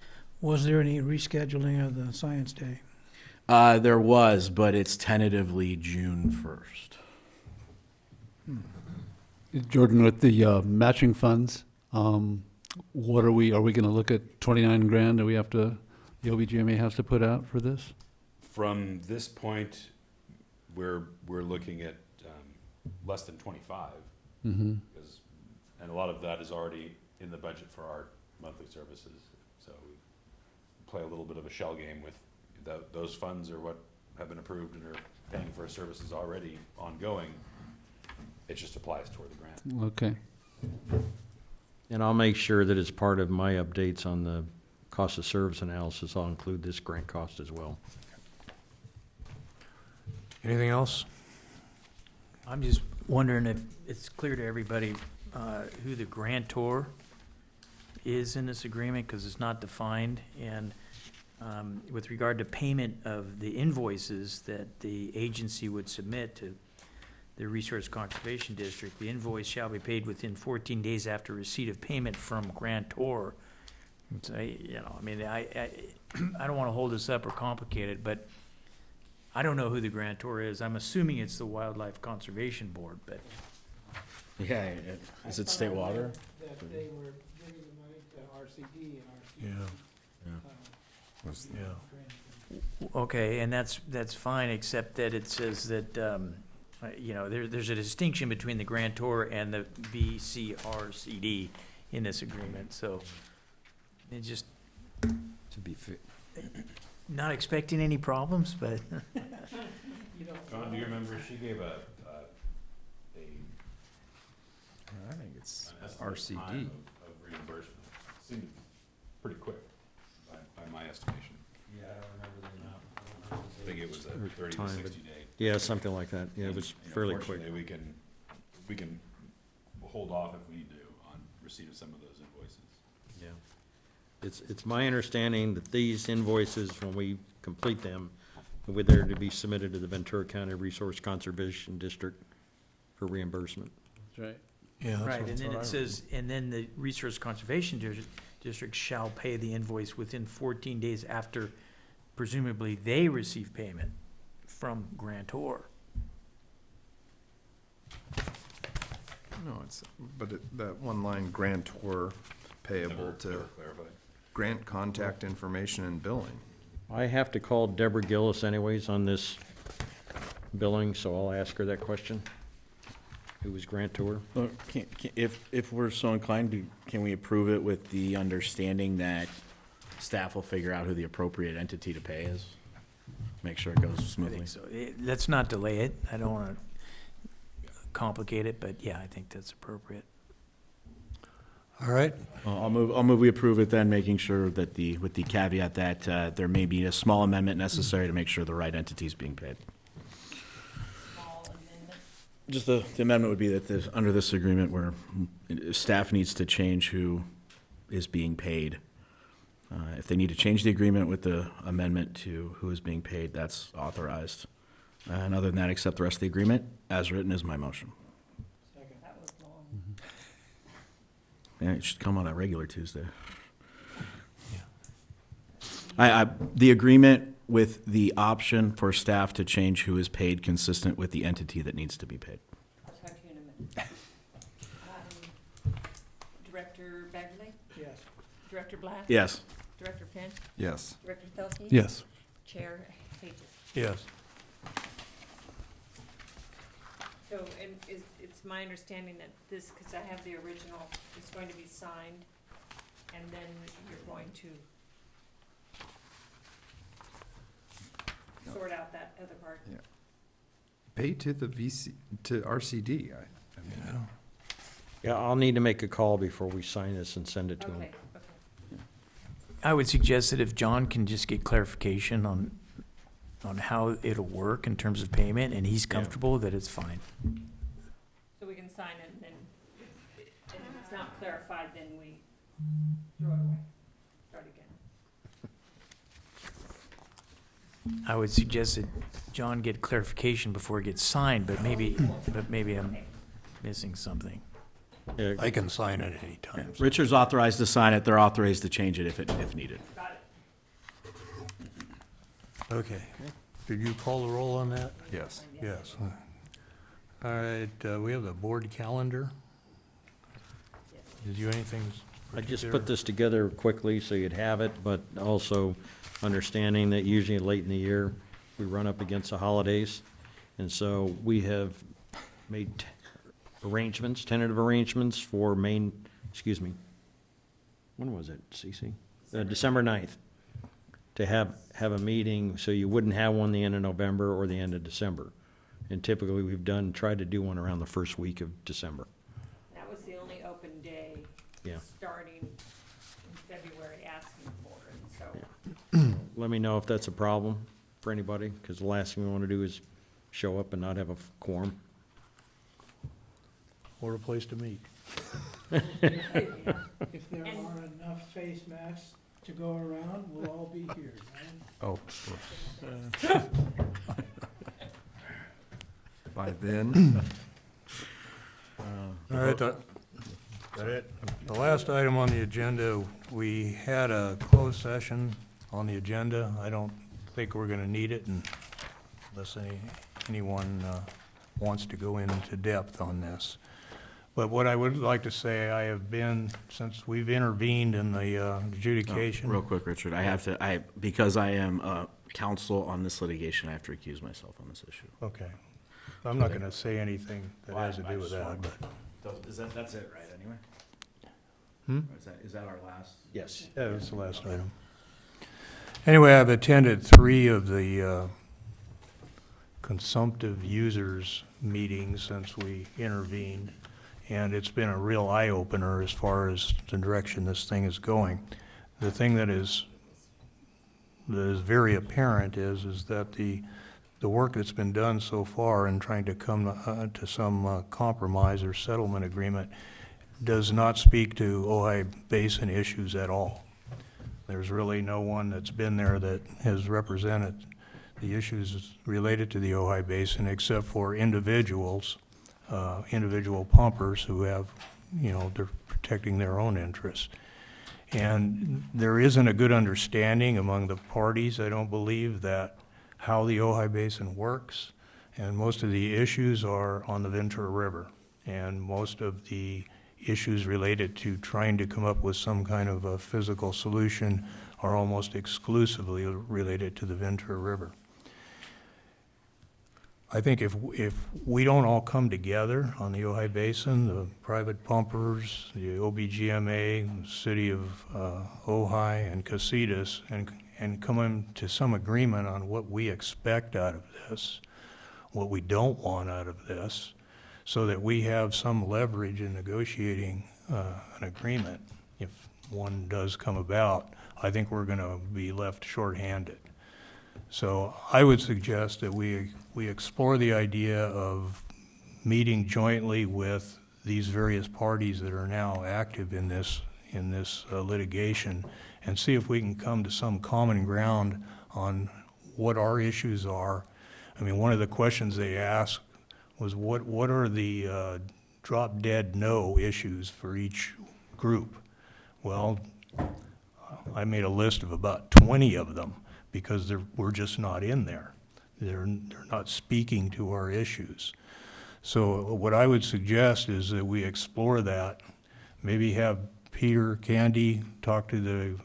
Was there any rescheduling of the Science Day? There was, but it's tentatively June 1st. Jordan, with the matching funds, what are we going to look at 29 grand that the OBGMA has to put out for this? From this point, we're looking at less than 25, and a lot of that is already in the budget for our monthly services. So we play a little bit of a shell game with those funds are what have been approved and are paying for services already ongoing. It just applies toward the grant. Okay. And I'll make sure that as part of my updates on the cost of service analysis, I'll include this grant cost as well. Anything else? I'm just wondering if it's clear to everybody who the grantor is in this agreement, because it's not defined. And with regard to payment of the invoices that the agency would submit to the Resource Conservation District, the invoice shall be paid within 14 days after receipt of payment from grantor. So, I don't want to hold this up or complicate it, but I don't know who the grantor is. I'm assuming it's the Wildlife Conservation Board, but Yeah, is it state water? That they were giving the money to RCD and RCD. Yeah, Was yeah. Okay, and that's fine, except that it says that, there's a distinction between the grantor and the VCRCD in this agreement, so it just, To be fair. not expecting any problems, but John, do you remember, she gave a I think it's an estimate RCD. time of reimbursement. Seemed pretty quick by my estimation. Yeah, I don't remember the amount. I think it was a Or 30 to time, 60 day. Yeah, something like that. Yeah, it was And, fairly quick. fortunately, we can hold off if we need to on receipt of some of those invoices. Yeah. It's my understanding that these invoices, when we complete them, were there to be submitted to the Ventura County Resource Conservation District for reimbursement. That's right. Yeah, right, and then it says, and then the Resource Conservation District shall pay the invoice within 14 days after presumably they receive payment from grantor. No, that one line, grantor payable to Clarified. grant contact information and billing. I have to call Deborah Gillis anyways on this billing, so I'll ask her that question. Who was grantor? If we're so inclined, can we approve it with the understanding that staff will figure out who the appropriate entity to pay is? Make sure it goes I smoothly. think so. Let's not delay it. I don't want to complicate it, but yeah, I think that's appropriate. All right, I'll move we approve it then, making sure that with the caveat that there may be a small amendment necessary to make sure the right entity is being paid. Small amendment. Just the amendment would be that under this agreement where staff needs to change who is being paid. If they need to change the agreement with the amendment to who is being paid, that's authorized. And other than that, accept the rest of the agreement as written is my motion. That was long. Yeah, it should come on a regular Tuesday. The agreement with the option for staff to change who is paid consistent with the entity that needs to be paid. I'll talk to you in a minute. Director Beverly? Yes. Director Black? Yes. Director Finn? Yes. Director Felke? Yes. Chair Pages? yes. So, and it's my understanding that this, because I have the original, is going to be signed, and then you're going to sort out that other part. Yeah. Pay to the to RCD. I mean, Yeah, I'll need to make a call before we sign this and send it to him. Okay, okay. I would suggest that if John can just get clarification on how it'll work in terms of payment, and he's comfortable, that it's fine. So we can sign it, and then, and if it's not clarified, then we throw it away, start again. I would suggest that John get clarification before it gets signed, but maybe I'm missing something. Yeah, I can sign it any time. Richard's authorized to sign it. They're authorized to change it if needed. Got it. Okay. Did you call the roll on that? yes. Yes. All right, we have the board calendar. Did you anything I just particular? put this together quickly so you'd have it, but also understanding that usually late in the year, we run up against the holidays. And so we have made tentative arrangements for when was it, Cece? December 9th, to have a meeting, so you wouldn't have one the end of November or the end of December. And typically, we've tried to do one around the first week of December. That was the only open day. Yeah. Starting in February, asking for it, so. Let me know if that's a problem for anybody, because the last thing we want to do is show up and not have a quorum. Or a place to meet. If there are enough face masks to go around, we'll all be here, right? Oh. By then, All right, that it? The last item on the agenda, we had a closed session on the agenda. I don't think we're gonna need it unless anyone wants to go into depth on this. But what I would like to say, I have been, since we've intervened in the adjudication. Real quick, Richard, I have to, because I am counsel on this litigation. I have to recuse myself on this issue. Okay. I'm not gonna say anything that has to do with that, but. That's it, right, anyway? Hmm? Is that our last? Yes. Yeah, that's the last item. Anyway, I've attended 3 of the consumptive users meetings since we intervened, and it's been a real eye-opener as far as the direction this thing is going. The thing that is very apparent is that the work that's been done so far in trying to come to some compromise or settlement agreement does not speak to Ojai Basin issues at all. There's really no one that's been there that has represented the issues related to the Ojai Basin except for individuals, individual pumpers who have, they're protecting their own interests. And there isn't a good understanding among the parties, I don't believe, that how the Ojai Basin works. And most of the issues are on the Ventura River. And most of the issues related to trying to come up with some kind of a physical solution are almost exclusively related to the Ventura River. I think if we don't all come together on the Ojai Basin, the private pumpers, the OBGMA, the city of Ojai and Casitas, and come into some agreement on what we expect out of this, what we don't want out of this, so that we have some leverage in negotiating an agreement. If one does come about, I think we're going to be left shorthanded. So I would suggest that we explore the idea of meeting jointly with these various parties that are now active in this litigation, and see if we can come to some common ground on what our issues are. I mean, one of the questions they asked was what are the drop dead no issues for each group? Well, I made a list of about 20 of them because we're just not in there. They're not speaking to our issues. So what I would suggest is that we explore that, maybe have Peter Candy talk to the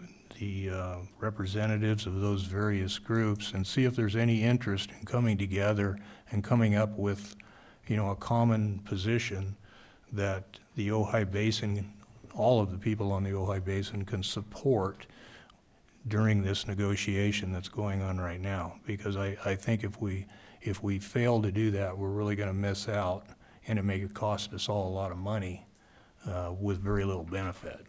representatives of those various groups and see if there's any interest in coming together and coming up with, a common position that the Ojai Basin, all of the people on the Ojai Basin can support during this negotiation that's going on right now. Because I think if we fail to do that, we're really going to miss out, and it may cost us all a lot of money with very little benefit.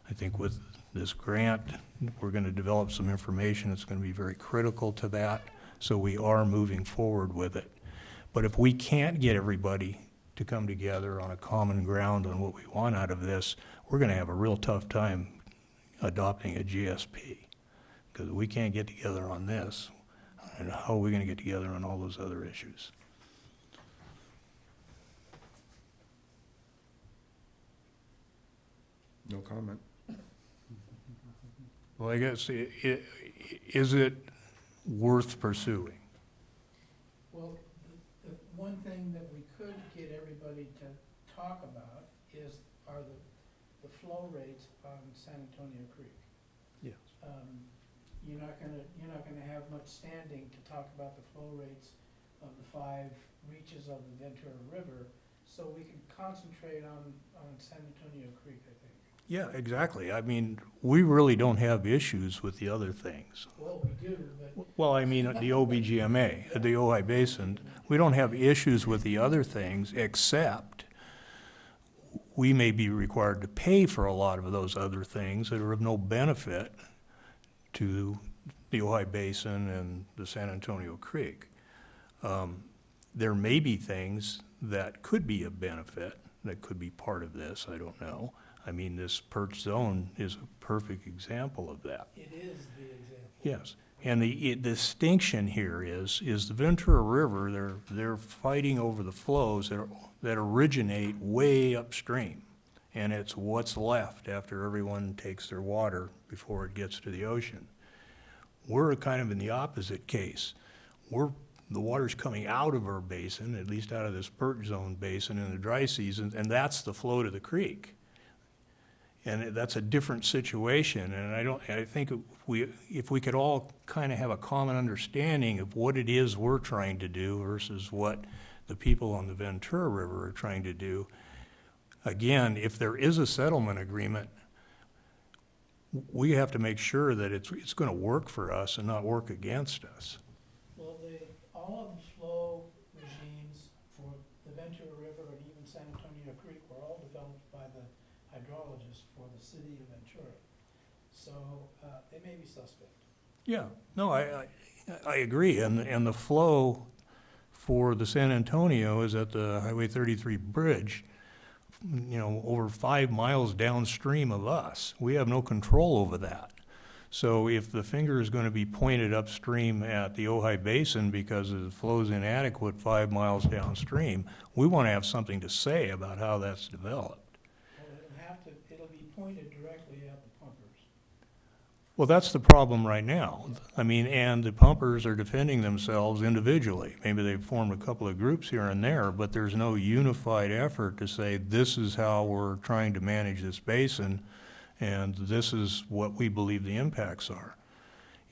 I think with this grant, we're going to develop some information that's going to be very critical to that, so we are moving forward with it. But if we can't get everybody to come together on a common ground on what we want out of this, we're going to have a real tough time adopting a GSP, because we can't get together on this. And how are we going to get together on all those other issues? No comment. Well, I guess, is it worth pursuing? Well, the one thing that we could get everybody to talk about are the flow rates on San Antonio Creek. Yes. You're not gonna have much standing to talk about the flow rates of the 5 reaches of the Ventura River, so we can concentrate on San Antonio Creek, I think. Yeah, exactly. I mean, we really don't have issues with the other things. Well, we do, but. Well, I mean, the OBGMA, the Ojai Basin, we don't have issues with the other things, except we may be required to pay for a lot of those other things that are of no benefit to the Ojai Basin and the San Antonio Creek. There may be things that could be of benefit, that could be part of this, I don't know. I mean, this perch zone is a perfect example of that. It is the example. Yes, and the distinction here is the Ventura River, they're fighting over the flows that originate way upstream. And it's what's left after everyone takes their water before it gets to the ocean. We're kind of in the opposite case. The water's coming out of our basin, at least out of this perch zone basin in the dry season, and that's the flow to the creek. And that's a different situation, and I think if we could all kind of have a common understanding of what it is we're trying to do versus what the people on the Ventura River are trying to do, again, if there is a settlement agreement, we have to make sure that it's gonna work for us and not work against us. Well, all of the flow regimes for the Ventura River and even San Antonio Creek were all developed by the hydrologist for the city of Ventura. So, they may be suspect. Yeah, no, I agree, and the flow for the San Antonio is at the Highway 33 bridge, over 5 miles downstream of us. We have no control over that. So if the finger is going to be pointed upstream at the Ojai Basin because the flow is inadequate 5 miles downstream, we want to have something to say about how that's developed. Well, it'll be pointed directly at the pumpers. Well, that's the problem right now. I mean, and the pumpers are defending themselves individually. Maybe they've formed a couple of groups here and there, but there's no unified effort to say, this is how we're trying to manage this basin, and this is what we believe the impacts are.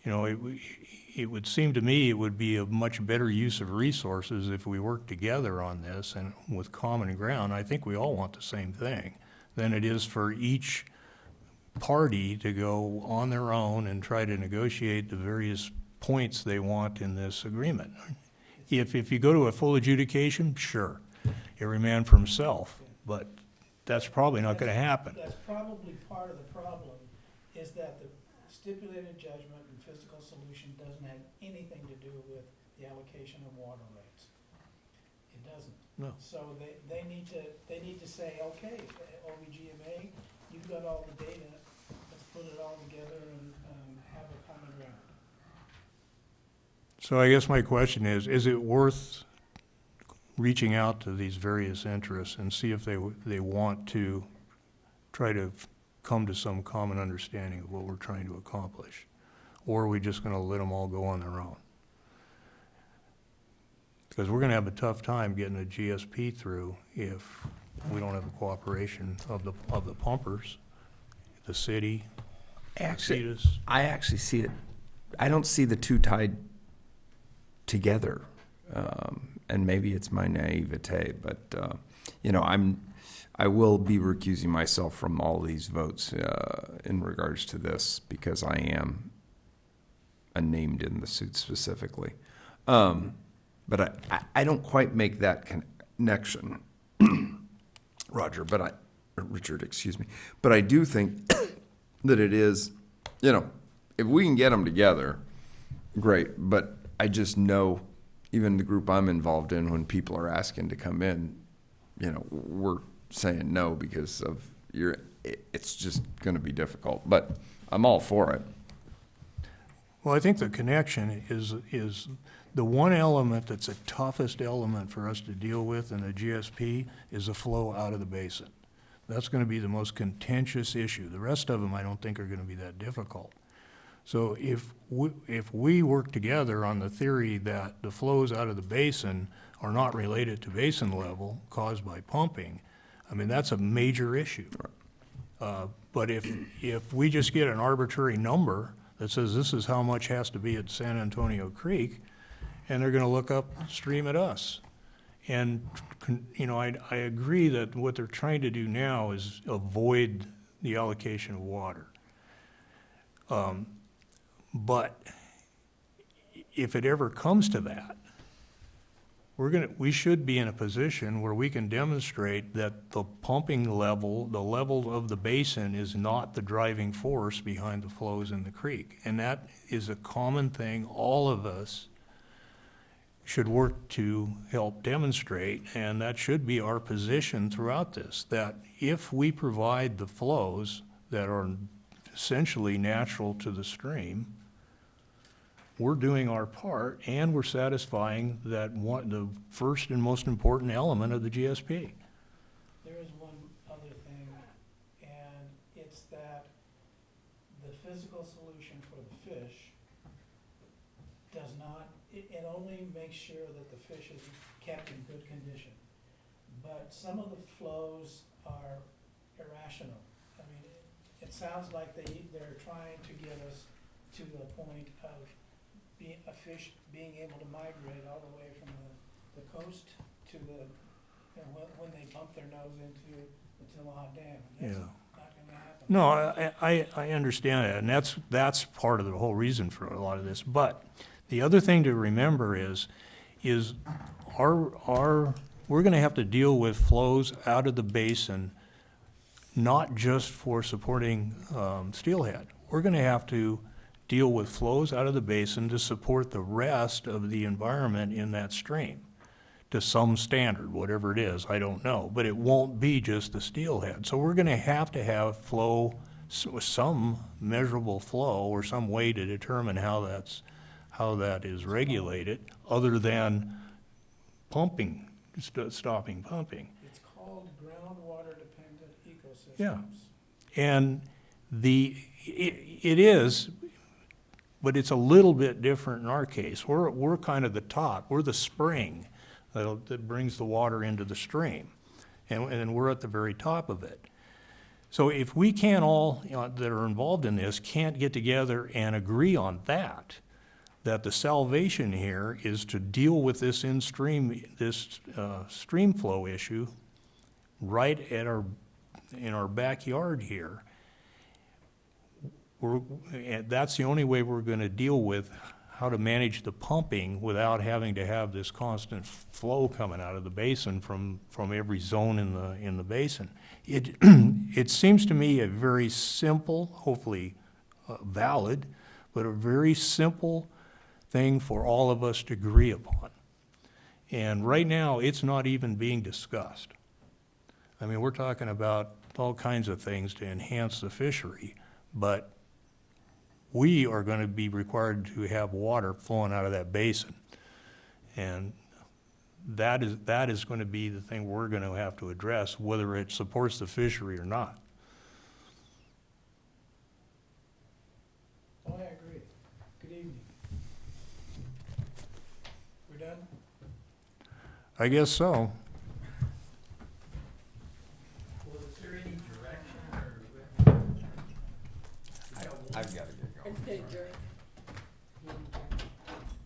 It would seem to me it would be a much better use of resources if we work together on this and with common ground. I think we all want the same thing, than it is for each party to go on their own and try to negotiate the various points they want in this agreement. If you go to a full adjudication, sure, every man for himself, but that's probably not gonna happen. That's probably part of the problem, is that the stipulated judgment and physical solution doesn't have anything to do with the allocation of water rates. It doesn't. No. So they need to say, okay, OBGMA, you've got all the data, let's put it all together and have a common ground. So I guess my question is it worth reaching out to these various interests and see if they want to try to come to some common understanding of what we're trying to accomplish? Or are we just gonna let them all go on their own? Because we're gonna have a tough time getting a GSP through if we don't have the cooperation of the pumpers, the city, Actually, CETAs. I actually see it. I don't see the two tied together, and maybe it's my naivete, but I will be recusing myself from all these votes in regards to this because I am named in the suit specifically. But I don't quite make that connection, Richard, excuse me. But I do think that it is, if we can get them together, great. But I just know, even the group I'm involved in, when people are asking to come in, we're saying no because of it's just going to be difficult. But I'm all for it. Well, I think the connection is the one element that's the toughest element for us to deal with in the GSP is the flow out of the basin. That's going to be the most contentious issue. The rest of them I don't think are going to be that difficult. So if we work together on the theory that the flows out of the basin are not related to basin level caused by pumping, I mean, that's a major issue. But if we just get an arbitrary number that says this is how much has to be at San Antonio Creek, and they're going to look upstream at us. And, I agree that what they're trying to do now is avoid the allocation of water. But if it ever comes to that, we should be in a position where we can demonstrate that the pumping level, the level of the basin is not the driving force behind the flows in the creek. And that is a common thing all of us should work to help demonstrate, and that should be our position throughout this, that if we provide the flows that are essentially natural to the stream, we're doing our part and we're satisfying the first and most important element of the GSP. There is one other thing, and it's that the physical solution for the fish does not, it only makes sure that the fish is kept in good condition. But some of the flows are irrational. I mean, it sounds like they're trying to get us to the point of a fish being able to migrate all the way from the coast to when they bump their nose into the Tillamook Dam. That's Yeah. not gonna happen. No, I understand that, and that's part of the whole reason for a lot of this. But the other thing to remember is we're gonna have to deal with flows out of the basin, not just for supporting steelhead. We're gonna have to deal with flows out of the basin to support the rest of the environment in that stream to some standard, whatever it is, I don't know. But it won't be just the steelhead. So we're gonna have flow, some measurable flow or some way to determine how that is regulated, other than pumping, stopping pumping. It's called groundwater-dependent ecosystems. Yeah. And it is, but it's a little bit different in our case. We're kind of the top, we're the spring that brings the water into the stream, and we're at the very top of it. So if we can't all, that are involved in this, can't get together and agree on that the salvation here is to deal with this stream flow issue right in our backyard here. And that's the only way we're gonna deal with how to manage the pumping without having to have this constant flow coming out of the basin from every zone in the basin. It seems to me a very simple, hopefully valid, but a very simple thing for all of us to agree upon. And right now, it's not even being discussed. I mean, we're talking about all kinds of things to enhance the fishery, but we are going to be required to have water flowing out of that basin. And that is going to be the thing we're going to have to address, whether it supports the fishery or not. Oh, I agree. Good evening. We're done? I guess so. Well, is there any direction or? I've got to get going.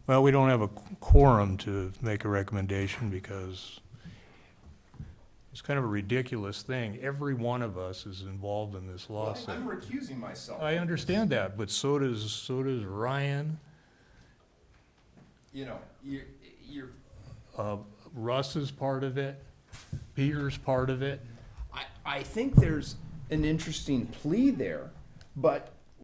Well, we don't have a quorum to make a recommendation because it's kind of a ridiculous thing. Every one of us is involved in this lawsuit. I'm recusing myself. I understand that, but so does Ryan. You know, you're Russ is part of it. Peter's part of it. I think there's an interesting plea there, but